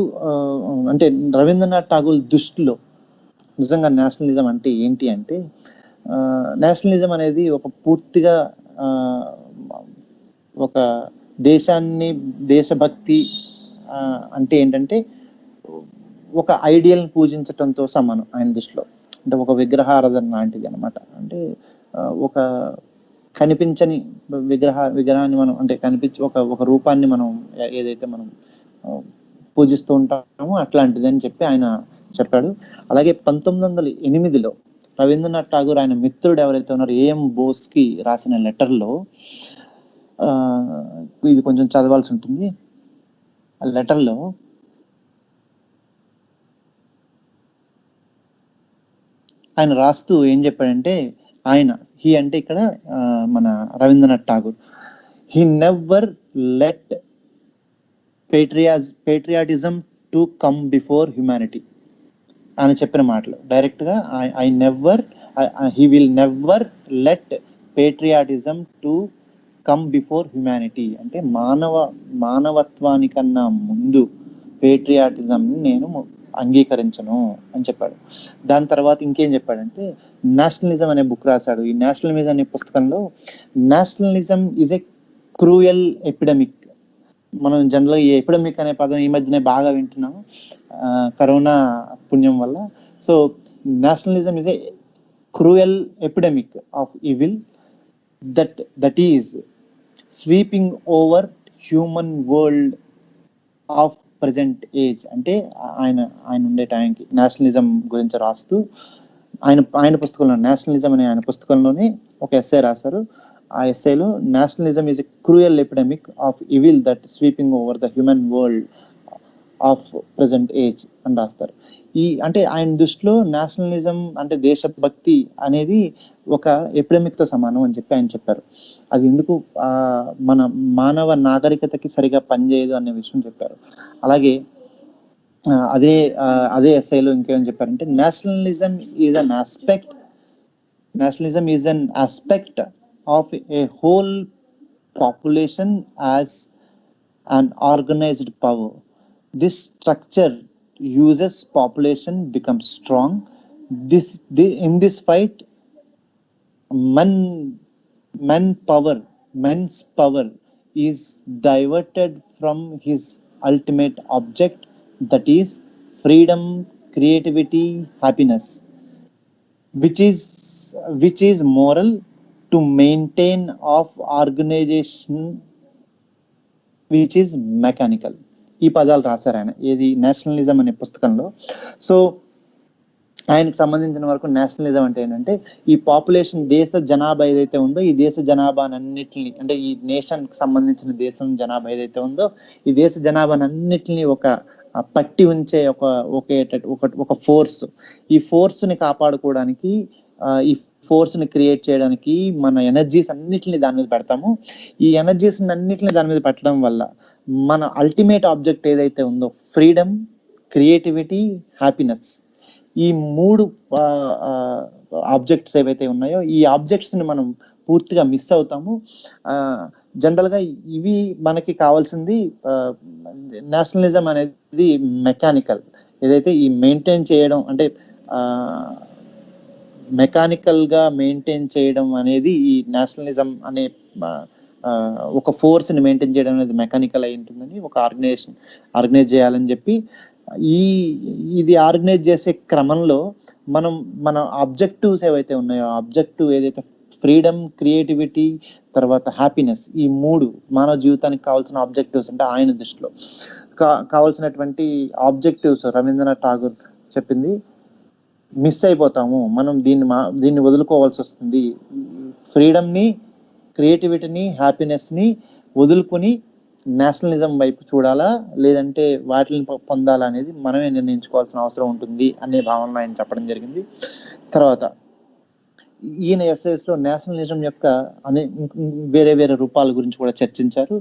అంటే రవీంద్రనాథ్ ఠాగూర్ దృష్టిలో నిజంగా నేషనలిజం అంటే ఏంటి అంటే, నేషనలిజం అనేది ఒక పూర్తిగా ఒక దేశభక్తి అంటే ఏంటంటే ఒక ఐడియల్ని పూజించటంతో సమానం ఆయన దృష్టిలో. అంటే ఒక విగ్రహారాధన లాంటిది అనమాట. అంటే ఒక కనిపించని విగ్రహాన్ని మనం అంటే ఒక రూపాన్ని మనం ఏదైతే మనం పూజిస్తూ ఉంటామో అట్లాంటిది అని చెప్పి ఆయన చెప్పాడు. అలాగే 1908లో రవీంద్రనాథ్ ఠాగూర్ ఆయన మిత్రుడు ఎవరైతే ఉన్నారో ఏఎం బోస్కి రాసిన లెటర్లో ఇది కొంచెం చదవాల్సి ఉంటుంది. ఆ లెటర్లో ఆయన రాస్తూ ఏం చెప్పాడంటే, హీ అంటే ఇక్కడ మన Rabindranath Tagore, he never let patriotism to come before humanity అని చెప్పిన మాటలు డైరెక్ట్గా, he will never let patriotism to come before humanity అంటే మానవత్వానికన్నా ముందు పేట్రియాటిజంని నేను అంగీకరించను అని చెప్పాడు. దాని తర్వాత ఇంకేం చెప్పాడంటే, నేషనలిజం అనే బుక్ రాశాడు. ఈ నేషనలిజం అనే పుస్తకంలో nationalism is a cruel epidemic. మనం జనరల్గా ఈ ఎపిడమిక్ అనే పదం ఈ మధ్యనే బాగా వింటున్నాం కరోనా పుణ్యం వల్ల. So nationalism is a cruel epidemic of evil that is sweeping over human world of present age. అంటే ఆయన ఉండే టైంకి నేషనలిజం గురించి రాస్తూ ఆయన పుస్తకంలో, నేషనలిజం అనే ఆయన పుస్తకంలోనే ఒక ఎస్సే రాశారు. ఆ ఎస్సేలో nationalism is a cruel epidemic of evil that sweeping over the human world of present age అని రాస్తారు. అంటే ఆయన దృష్టిలో నేషనలిజం అంటే దేశభక్తి అనేది ఒక ఎపిడమిక్తో సమానం అని చెప్పి ఆయన చెప్పారు. అది ఎందుకు మన మానవ నాగరికతకి సరిగా పనిచేయదు అనే విషయం చెప్పారు. అలాగే అదే ఎస్ఐలో ఇంకేమని చెప్పారంటే, nationalism is an aspect of A whole population as an organized power. This structure uses population becomes strong. In this fight, men's power is diverted from his ultimate object, that is freedom, creativity, happiness, which is moral to maintain of organization which is mechanical. ఈ పదాలు రాశారు ఆయన ఏది nationalism అనే పుస్తకంలో. So ఆయనకు సంబంధించిన వరకు నేషనలిజం అంటే ఏంటంటే, ఈ పాపులేషన్ దేశ జనాభా ఏదైతే ఉందో, ఈ దేశ జనాభానన్నిటిని అంటే ఈ నేషన్కి సంబంధించిన దేశం జనాభా ఏదైతే ఉందో, ఈ దేశ జనాభానన్నిటిని ఒక పట్టి ఉంచే ఒక ఫోర్స్. ఈ ఫోర్స్ని కాపాడుకోవడానికి, ఈ ఫోర్స్ని క్రియేట్ చేయడానికి మన ఎనర్జీస్ అన్నిటిని దాని మీద పెడతాము. ఈ ఎనర్జీస్ అన్నిటిని దాని మీద పెట్టడం వల్ల మన అల్టిమేట్ ఆబ్జెక్ట్ ఏదైతే ఉందో, ఫ్రీడమ్, క్రియేటివిటీ, హ్యాపీనెస్, ఈ 3 ఆబ్జెక్ట్స్ ఏవైతే ఉన్నాయో, ఈ ఆబ్జెక్ట్స్ని మనం పూర్తిగా మిస్ అవుతాము. జనరల్గా ఇవి మనకి కావాల్సింది. నేషనలిజం అనేది మెకానికల్, ఏదైతే ఈ మెయింటైన్ చేయడం అంటే మెకానికల్గా మెయింటైన్ చేయడం అనేది, ఈ నేషనలిజం అనే ఒక ఫోర్స్ని మెయింటైన్ చేయడం అనేది మెకానికల్ అయి ఉంటుందని, ఒక ఆర్గనైజ్ చేయాలని చెప్పి ఇది ఆర్గనైజ్ చేసే క్రమంలో మన ఆబ్జెక్టివ్స్ ఏవైతే ఉన్నాయో, ఆబ్జెక్టివ్ ఏదైతే ఫ్రీడమ్, క్రియేటివిటీ, తర్వాత హ్యాపీనెస్, ఈ 3 మానవ జీవితానికి కావాల్సిన ఆబ్జెక్టివ్స్ అంటే ఆయన దృష్టిలో కావాల్సినటువంటి ఆబ్జెక్టివ్స్ రవీంద్రనాథ్ ఠాగూర్ చెప్పింది మిస్ అయిపోతాము. మనం దీన్ని వదులుకోవాల్సి వస్తుంది. ఫ్రీడమ్ని, క్రియేటివిటీని, హ్యాపీనెస్ని వదులుకొని నేషనలిజం వైపు చూడాలా, లేదంటే వాటిని పొందాలా అనేది మనమే నిర్ణయించుకోవాల్సిన అవసరం ఉంటుంది అనే భావనలో ఆయన చెప్పడం జరిగింది. తర్వాత ఈయన ఎస్ఐస్లో నేషనలిజం యొక్క వేరే వేరే రూపాల గురించి కూడా చర్చించారు.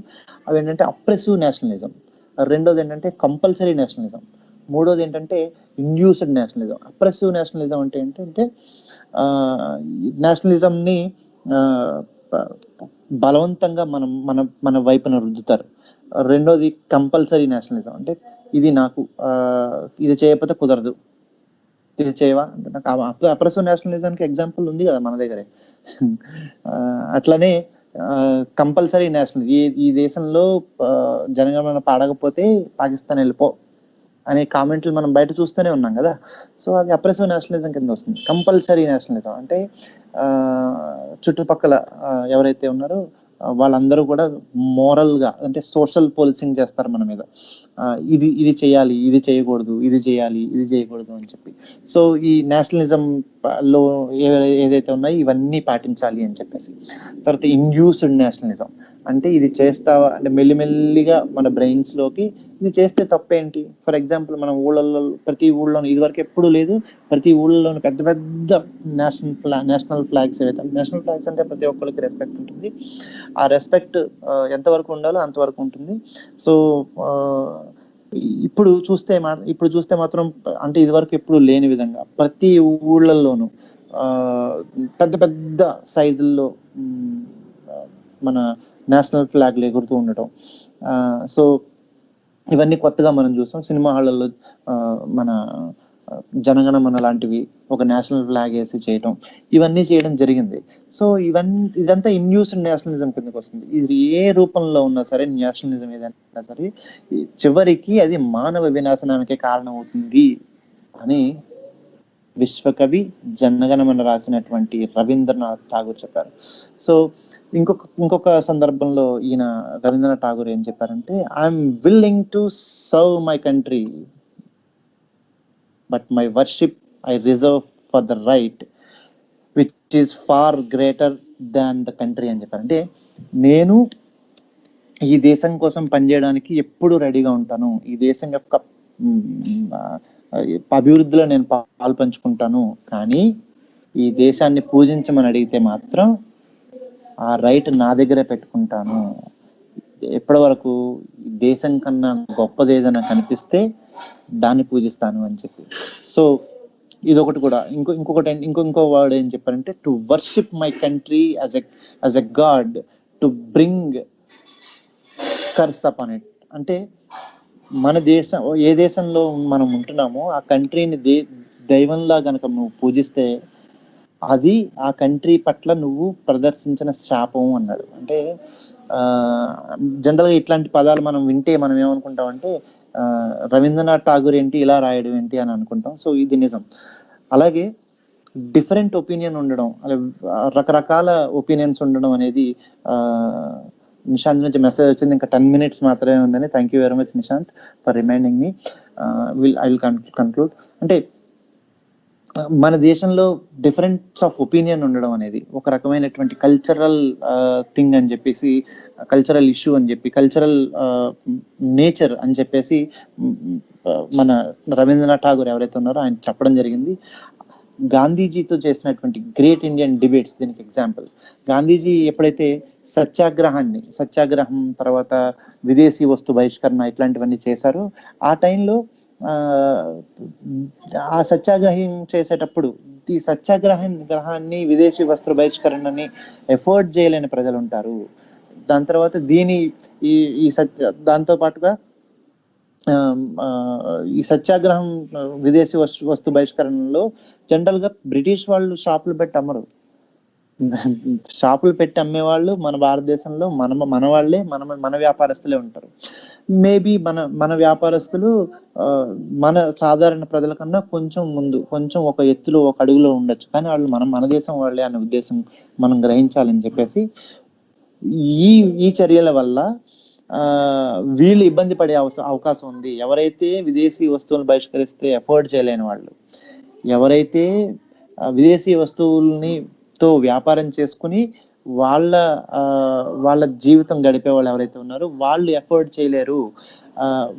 అవి ఏంటంటే అప్రెసివ్ నేషనలిజం, రెండోది ఏంటంటే కంపల్సరీ నేషనలిజం, మూడోది ఏంటంటే ఇండ్యూస్డ్ నేషనలిజం. అప్రెసివ్ నేషనలిజం అంటే ఏంటంటే నేషనలిజంని బలవంతంగా మన వైపున రుద్దుతారు. రెండోది కంపల్సరీ నేషనలిజం, అంటే ఇది చేయకపోతే కుదరదు, ఇది చేయవా అంటే నాకు అప్రెసివ్ నేషనలిజంకి ఎగ్జాంపుల్ ఉంది కదా మన దగ్గరే. అట్లనే కంపల్సరీ నేషనల్, ఈ దేశంలో జనగణమన పాడకపోతే పాకిస్తాన్ వెళ్ళిపో అనే కామెంట్లు మనం బయట చూస్తూనే ఉన్నాం కదా. సో అది అప్రెసివ్ నేషనలిజం కింద వస్తుంది. కంపల్సరీ నేషనలిజం అంటే చుట్టుపక్కల ఎవరైతే ఉన్నారో వాళ్ళందరూ కూడా మోరల్గా అంటే సోషల్ పోలీసింగ్ చేస్తారు మన మీద. ఇది చేయాలి, ఇది చేయకూడదు, ఇది చేయాలి, ఇది చేయకూడదు అని చెప్పి. సో ఈ నేషనలిజంలో ఏదైతే ఉన్నాయో ఇవన్నీ పాటించాలి అని చెప్పేసి. తర్వాత ఇండ్యూస్డ్ నేషనలిజం అంటే ఇది చేస్తావా అంటే మెల్లిమెల్లిగా మన బ్రెయిన్స్లోకి ఇది చేస్తే తప్పేంటి? ఫర్ ఎగ్జాంపుల్ మనం ఊళ్ళల్లో ప్రతి ఊళ్ళోను ఇదివరకు ఎప్పుడు లేదు, ప్రతి ఊళ్ళలోను పెద్ద పెద్ద నేషనల్ ఫ్లాగ్స్ ఏవైతే, నేషనల్ ఫ్లాగ్స్ అంటే ప్రతి ఒక్కరికి రెస్పెక్ట్ ఉంటుంది. ఆ రెస్పెక్ట్ ఎంతవరకు ఉండాలో అంతవరకు ఉంటుంది. సో ఇప్పుడు చూస్తే మాత్రం అంటే ఇదివరకు ఎప్పుడు లేని విధంగా ప్రతి ఊళ్ళల్లోనూ పెద్ద పెద్ద సైజుల్లో మన నేషనల్ ఫ్లాగ్లు ఎగురుతూ ఉండటం. సో ఇవన్నీ కొత్తగా మనం చూస్తాం. సినిమా హాళ్ళల్లో మన జనగణమన లాంటివి ఒక నేషనల్ ఫ్లాగ్ వేసి చేయటం, ఇవన్నీ చేయడం జరిగింది. సో ఇదంతా ఇన్యూస్డ్ నేషనలిజం కిందకి వస్తుంది. ఇది ఏ రూపంలో ఉన్నా సరే, నేషనలిజం ఏదైనా సరే చివరికి అది మానవ వినాశనానికే కారణం అవుతుంది అని విశ్వకవి జనగణమన రాసినటువంటి రవీంద్రనాథ్ ఠాగూర్ చెప్పారు. సో ఇంకొక సందర్భంలో ఈయన రవీంద్రనాథ్ ఠాగూర్ ఏం చెప్పారంటే, I'm willing to serve my country but my worship I reserve for the right which is far greater than the country అని చెప్పారు. అంటే నేను ఈ దేశం కోసం పనిచేయడానికి ఎప్పుడు రెడీగా ఉంటాను, ఈ దేశం యొక్క అభివృద్ధిలో నేను పాల్పంచుకుంటాను, కానీ ఈ దేశాన్ని పూజించమని అడిగితే మాత్రం ఆ రైట్ నా దగ్గరే పెట్టుకుంటాను. ఎప్పటి వరకు దేశం కన్నా గొప్పది ఏదైనా కనిపిస్తే దాన్ని పూజిస్తాను అని చెప్పి. సో ఇదొకటి కూడా. ఇంకో వర్డ్ ఏం చెప్పారంటే, to worship my country as a God to bring curse upon it. అంటే మన దేశం, ఏ దేశంలో మనం ఉంటున్నామో ఆ కంట్రీని దైవంలా గనక నువ్వు పూజిస్తే అది ఆ కంట్రీ పట్ల నువ్వు ప్రదర్శించిన శాపం అన్నాడు. అంటే జనరల్గా ఇట్లాంటి పదాలు మనం వింటే మనం ఏమనుకుంటామంటే, రవీంద్రనాథ్ ఠాగూర్ ఏంటి ఇలా రాయడం ఏంటి అని అనుకుంటాం. సో ఇది నిజం. అలాగే డిఫరెంట్ ఒపీనియన్ ఉండడం, రకరకాల ఒపీనియన్స్ ఉండడం అనేది, నిశాంత్ నుంచి మెసేజ్ వచ్చింది, ఇంకా 10 minutes మాత్రమే ఉందని. Thank you very much Nishant for reminding me. I will conclude. అంటే మన దేశంలో డిఫరెన్స్ ఆఫ్ ఒపీనియన్ ఉండడం అనేది ఒక రకమైనటువంటి కల్చరల్ థింగ్ అని చెప్పేసి, కల్చరల్ ఇష్యూ అని చెప్పి, కల్చరల్ నేచర్ అని చెప్పేసి మన రవీంద్రనాథ్ ఠాగూర్ ఎవరైతే ఉన్నారో ఆయన చెప్పడం జరిగింది. గాంధీజీతో చేసినటువంటి గ్రేట్ ఇండియన్ డిబేట్స్ దీనికి ఎగ్జాంపుల్. గాంధీజీ ఎప్పుడైతే సత్యాగ్రహం తర్వాత విదేశీ వస్తు బహిష్కరణ ఇట్లాంటివన్నీ చేశారో, ఆ టైంలో ఆ సత్యాగ్రహం చేసేటప్పుడు ఈ సత్యాగ్రహాన్ని విదేశీ వస్త్ర బహిష్కరణని ఎఫోర్డ్ చేయలేని ప్రజలు ఉంటారు. దాని తర్వాత దాంతో పాటుగా ఈ సత్యాగ్రహం విదేశీ వస్తు బహిష్కరణలో జనరల్ గా బ్రిటిష్ వాళ్ళు షాపులు పెట్టి అమ్మరు. షాపులు పెట్టి అమ్మేవాళ్ళు మన భారతదేశంలో మన వాళ్ళే, మన వ్యాపారస్తులే ఉంటారు. మేబీ మన వ్యాపారస్తులు మన సాధారణ ప్రజల కన్నా కొంచెం ఒక ఎత్తులో, ఒక అడుగులో ఉండొచ్చు, కానీ వాళ్ళు మన దేశం వాళ్ళే అనే ఉద్దేశం మనం గ్రహించాలని చెప్పేసి ఈ చర్యల వల్ల వీళ్ళు ఇబ్బంది పడే అవకాశం ఉంది. ఎవరైతే విదేశీ వస్తువులను బహిష్కరిస్తే ఎఫోర్డ్ చేయలేని వాళ్ళు, ఎవరైతే విదేశీ వస్తువులతో వ్యాపారం చేసుకుని వాళ్ళ జీవితం గడిపే వాళ్ళు ఎవరైతే ఉన్నారో వాళ్ళు ఎఫోర్డ్ చేయలేరు,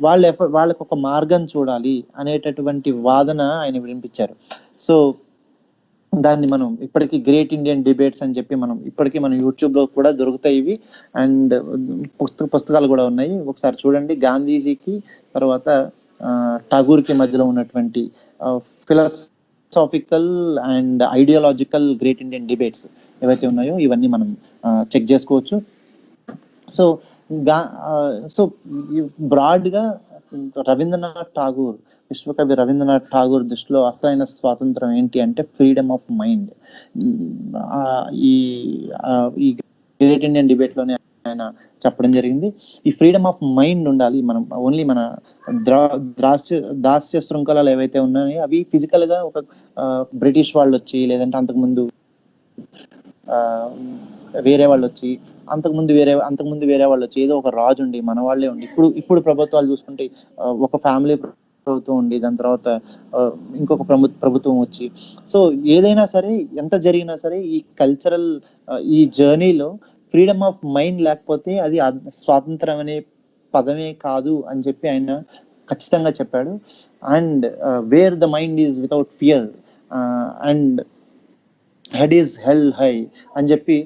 వాళ్ళకు ఒక మార్గం చూడాలి అనేటటువంటి వాదన ఆయన వినిపించారు. సో దాన్ని మనం ఇప్పటికీ గ్రేట్ ఇండియన్ డిబేట్స్ అని చెప్పి ఇప్పటికీ మనం యూట్యూబ్ లో కూడా దొరుకుతాయి ఇవి, అండ్ పుస్తకాలు కూడా ఉన్నాయి. ఒకసారి చూడండి. గాంధీజీకి తర్వాత ఠాగూర్ కి మధ్యలో ఉన్నటువంటి philosophical and ideological great Indian debates ఏవైతే ఉన్నాయో ఇవన్నీ మనం చెక్ చేసుకోవచ్చు. సో బ్రాడ్ గా రవీంద్రనాథ్ ఠాగూర్, విశ్వకవి రవీంద్రనాథ్ ఠాగూర్ దృష్టిలో అసలైన స్వాతంత్రం ఏంటి అంటే ఫ్రీడమ్ ఆఫ్ మైండ్. ఈ గ్రేట్ ఇండియన్ డిబేట్ లోనే ఆయన చెప్పడం జరిగింది. ఈ ఫ్రీడమ్ ఆఫ్ మైండ్ ఉండాలి. మనం ఓన్లీ మన దాస్య శృంఖలాలు ఏవైతే ఉన్నాయో అవి ఫిజికల్ గా ఒక బ్రిటిష్ వాళ్ళు వచ్చి, లేదంటే అంతకుముందు వేరే వాళ్ళు వచ్చి, అంతకుముందు వేరే వాళ్ళు వచ్చి, ఏదో ఒక రాజు ఉండి మన వాళ్ళే ఉండి, ఇప్పుడు ప్రభుత్వాలు చూసుకుంటే ఒక ఫ్యామిలీ ప్రభుత్వం ఉండి, దాని తర్వాత ఇంకొక ప్రభుత్వం వచ్చి, సో ఏదైనా సరే ఎంత జరిగినా సరే ఈ కల్చరల్ ఈ జర్నీలో ఫ్రీడమ్ ఆఫ్ మైండ్ లేకపోతే అది స్వాతంత్రం అనే పదమే కాదు అని చెప్పి ఆయన ఖచ్చితంగా చెప్పాడు. And wear the mind is without fear and head is hell high అని చెప్పి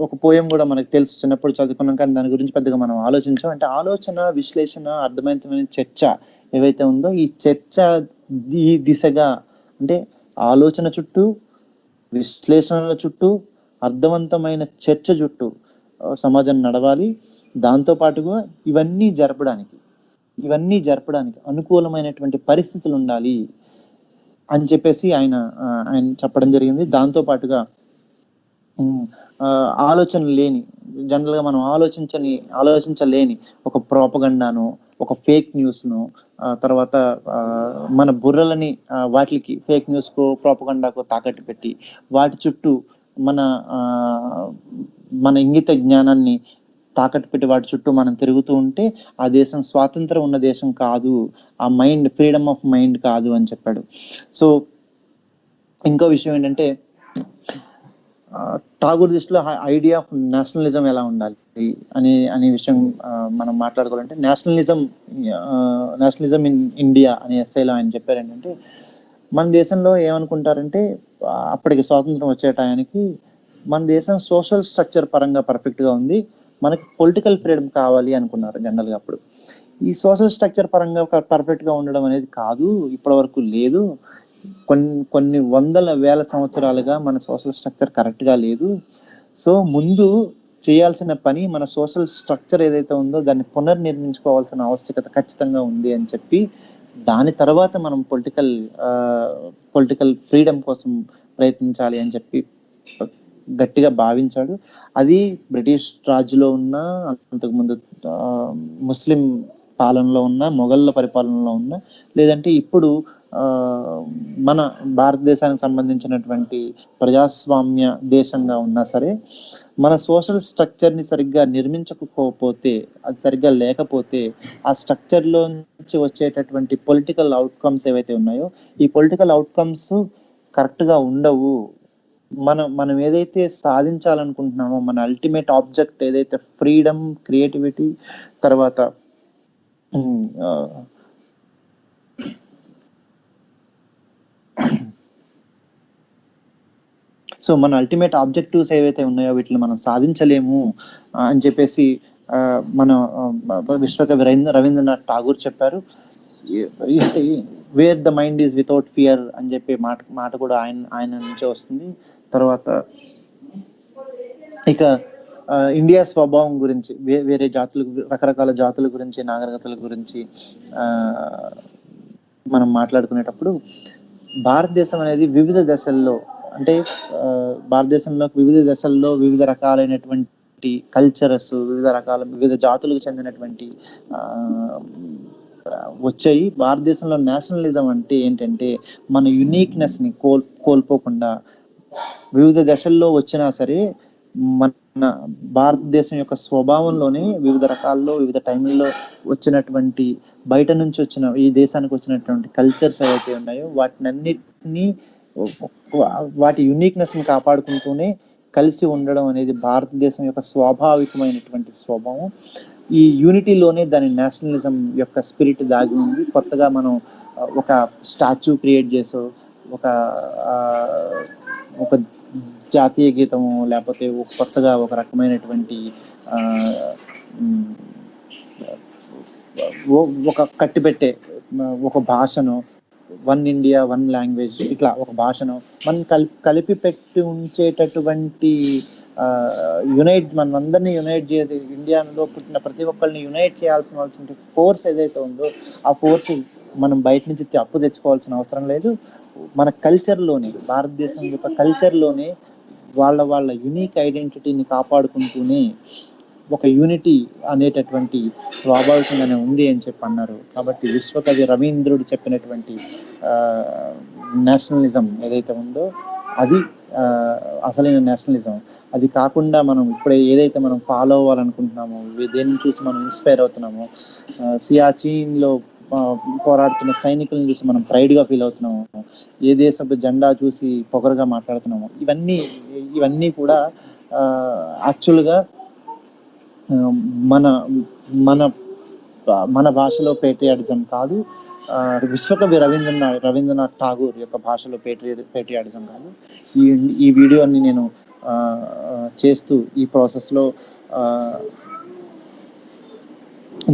ఒక పోయం కూడా మనకు తెలుసు, చిన్నప్పుడు చదువుకున్నాం, కానీ దాని గురించి పెద్దగా మనం ఆలోచించాం. అంటే ఆలోచన, విశ్లేషణ, అర్థవంతమైన చర్చ ఏవైతే ఉందో ఈ చర్చ ఈ దిశగా, అంటే ఆలోచన చుట్టూ, విశ్లేషణల చుట్టూ, అర్థవంతమైన చర్చ చుట్టూ సమాజం నడవాలి. దాంతో పాటుగా ఇవన్నీ జరపడానికి అనుకూలమైనటువంటి పరిస్థితులు ఉండాలి అని చెప్పేసి ఆయన చెప్పడం జరిగింది. దాంతో పాటుగా ఆలోచన లేని, జనరల్ గా మనం ఆలోచించలేని ఒక ప్రోపగండాను, ఒక ఫేక్ న్యూస్ ను, తర్వాత మన బుర్రలని వాటికి ఫేక్ న్యూస్ కు, ప్రోపగండాకు తాకట్టు పెట్టి వాటి చుట్టూ మన ఇంగిత జ్ఞానాన్ని తాకట్టు పెట్టి వాటి చుట్టూ మనం తిరుగుతూ ఉంటే ఆ దేశం స్వాతంత్రం ఉన్న దేశం కాదు, ఆ మైండ్, ఫ్రీడమ్ ఆఫ్ మైండ్ కాదు అని చెప్పాడు. సో ఇంకో విషయం ఏంటంటే, ఠాగూర్ దృష్టిలో ఐడియా ఆఫ్ నేషనలిజం ఎలా ఉండాలి అనే విషయం మనం మాట్లాడుకోవాలంటే, నేషనలిజం ఇన్ ఇండియా అనే ఎస్ఐలో ఆయన చెప్పారు ఏంటంటే, మన దేశంలో ఏమనుకుంటారంటే అప్పటికి స్వాతంత్రం వచ్చే టయానికి మన దేశం సోషల్ స్ట్రక్చర్ పరంగా పర్ఫెక్ట్ గా ఉంది, మనకి పొలిటికల్ ఫ్రీడమ్ కావాలి అనుకున్నారు జనరల్ గా. అప్పుడు ఈ సోషల్ స్ట్రక్చర్ పరంగా పర్ఫెక్ట్ గా ఉండడం అనేది కాదు, ఇప్పటి వరకు లేదు, కొన్ని వందల వేల సంవత్సరాలుగా మన సోషల్ స్ట్రక్చర్ కరెక్ట్ గా లేదు. సో ముందు చేయాల్సిన పని మన సోషల్ స్ట్రక్చర్ ఏదైతే ఉందో దాన్ని పునర్నిర్మించుకోవాల్సిన ఆవశ్యకత ఖచ్చితంగా ఉంది అని చెప్పి, దాని తర్వాత మనం పొలిటికల్ ఫ్రీడమ్ కోసం ప్రయత్నించాలి అని చెప్పి గట్టిగా భావించాడు. అది బ్రిటిష్ రాజులో ఉన్న, అంతకుముందు ముస్లిం పాలనలో ఉన్న, మొఘళ్ళ పరిపాలనలో ఉన్న, లేదంటే ఇప్పుడు మన భారతదేశానికి సంబంధించినటువంటి ప్రజాస్వామ్య దేశంగా ఉన్నా సరే, మన సోషల్ స్ట్రక్చర్ ని సరిగ్గా నిర్మించకపోతే, అది సరిగ్గా లేకపోతే, ఆ స్ట్రక్చర్ లో నుంచి వచ్చేటటువంటి పొలిటికల్ అవుట్కమ్స్ ఏవైతే ఉన్నాయో ఈ పొలిటికల్ అవుట్కమ్స్ కరెక్ట్ గా ఉండవు. మనం ఏదైతే సాధించాలనుకుంటున్నామో, మన అల్టిమేట్ ఆబ్జెక్ట్ ఏదైతే ఫ్రీడమ్, క్రియేటివిటీ, తర్వాత సో మన అల్టిమేట్ ఆబ్జెక్టివ్స్ ఏవైతే ఉన్నాయో వీటిని మనం సాధించలేము అని చెప్పేసి మన విశ్వకవి రవీంద్రనాథ్ ఠాగూర్ చెప్పారు. Wear the mind is without fear అని చెప్పే మాట కూడా ఆయన నుంచే వస్తుంది. తర్వాత ఇక ఇండియా స్వభావం గురించి, వేరే జాతుల, రకరకాల జాతుల గురించి, నాగరికతల గురించి మనం మాట్లాడుకునేటప్పుడు, భారతదేశం అనేది వివిధ దశల్లో, అంటే భారతదేశంలో వివిధ దశల్లో వివిధ రకాలైనటువంటి కల్చరస్, వివిధ జాతులకు చెందినటువంటి వచ్చాయి. భారతదేశంలో నేషనలిజం అంటే ఏంటంటే, మన యునీక్నెస్ ని కోల్పోకుండా వివిధ దశల్లో వచ్చినా సరే మన భారతదేశం యొక్క స్వభావంలోనే వివిధ రకాల్లో, వివిధ టైంల్లో వచ్చినటువంటి, బయట నుంచి వచ్చిన, ఈ దేశానికి వచ్చినటువంటి కల్చర్స్ ఏవైతే ఉన్నాయో వాటినన్నిటినీ, వాటి యునీక్నెస్ ని కాపాడుకుంటూనే కలిసి ఉండడం అనేది భారతదేశం యొక్క స్వాభావికమైనటువంటి స్వభావం. ఈ యూనిటీలోనే దాని నేషనలిజం యొక్క స్పిరిట్ దాగి ఉంది. కొత్తగా మనం ఒక స్టాచ్యూ క్రియేట్ చేసో, ఒక జాతీయ గీతము, లేకపోతే కొత్తగా ఒక రకమైనటువంటి ఒక కట్టిపెట్టే ఒక భాషను, వన్ ఇండియా వన్ లాంగ్వేజ్, ఇట్లా ఒక భాషను మనం కలిపి పెట్టి ఉంచేటటువంటి మనందరినీ యునైట్ చేయాలి. ఇండియాలో పుట్టిన ప్రతి ఒక్కరిని యునైట్ చేయాల్సిన ఫోర్స్ ఏదైతే ఉందో ఆ ఫోర్స్ మనం బయట నుంచి అప్పు తెచ్చుకోవాల్సిన అవసరం లేదు. మన కల్చర్లోనే, భారతదేశం యొక్క కల్చర్లోనే వాళ్ళ యునీక్ ఐడెంటిటీని కాపాడుకుంటూనే ఒక యూనిటీ అనేటటువంటి స్వాభావికంగానే ఉంది అని చెప్పి అన్నారు. కాబట్టి విశ్వకవి రవీంద్రుడు చెప్పినటువంటి నేషనలిజం ఏదైతే ఉందో అది అసలైన నేషనలిజం. అది కాకుండా మనం ఇప్పుడే ఏదైతే మనం ఫాలో అవ్వాలనుకుంటున్నామో, దేన్ని చూసి మనం ఇన్స్పైర్ అవుతున్నామో, సియాచిన్లో పోరాడుతున్న సైనికులను చూసి మనం ప్రైడ్గా ఫీల్ అవుతున్నాము, ఏ దేశపు జెండా చూసి పొగరుగా మాట్లాడుతున్నాము, ఇవన్నీ కూడా యాక్చువల్గా మన మన భాషలో పేట్రియాటిజం కాదు, విశ్వకవి రవీంద్రనాథ్ ఠాగూర్ యొక్క భాషలో పేట్రియాటిజం కాదు. ఈ వీడియోని నేను చేస్తూ ఈ ప్రాసెస్లో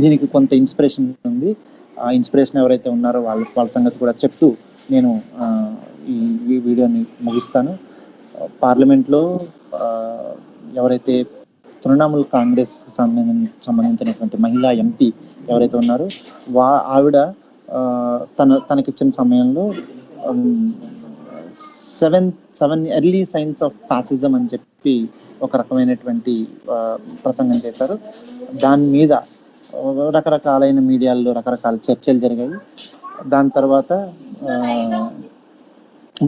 దీనికి కొంత ఇన్స్పిరేషన్ ఉంది. ఆ ఇన్స్పిరేషన్ ఎవరైతే ఉన్నారో వాళ్ళ సంగతి కూడా చెప్తూ నేను ఈ వీడియోని ముగిస్తాను. పార్లమెంట్లో ఎవరైతే తృణమూల్ కాంగ్రెస్ సంబంధించినటువంటి మహిళా ఎంపీ ఎవరైతే ఉన్నారో ఆవిడ తనకిచ్చిన సమయంలో 7 ఎర్లీ సైన్స్ ఆఫ్ ఫ్యాసిజం అని చెప్పి ఒక రకమైనటువంటి ప్రసంగం చేశారు. దాని మీద రకరకాలైన మీడియాల్లో రకరకాల చర్చలు జరిగాయి. దాని తర్వాత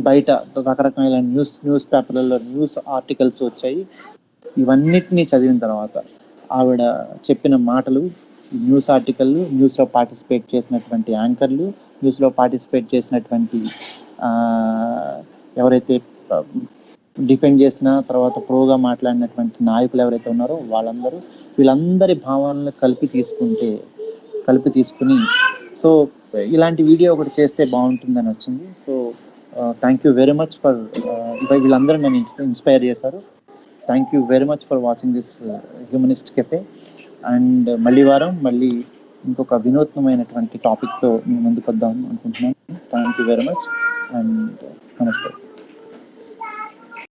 బయట రకరకాల న్యూస్ పేపర్లలో న్యూస్ ఆర్టికల్స్ వచ్చాయి. ఇవన్నిటినీ చదివిన తర్వాత ఆవిడ చెప్పిన మాటలు, న్యూస్ ఆర్టికల్, న్యూస్లో పార్టిసిపేట్ చేసినటువంటి యాంకర్లు, న్యూస్లో పార్టిసిపేట్ చేసినటువంటి ఎవరైతే డిఫెండ్ చేసిన తర్వాత ప్రోగా మాట్లాడినటువంటి నాయకులు ఎవరైతే ఉన్నారో వీళ్ళందరి భావాలను కలిపి తీసుకుని సో ఇలాంటి వీడియో ఒకటి చేస్తే బాగుంటుందని వచ్చింది. So thank you very much for వీళ్ళందరూ నన్ను ఇన్స్పైర్ చేశారు. Thank you very much for watching this humanist cafe. And మళ్ళీ ఇంకొక వినూత్నమైనటువంటి టాపిక్తో ముందుకు వద్దాం అనుకుంటున్నాను. Thank you very much and నమస్తే.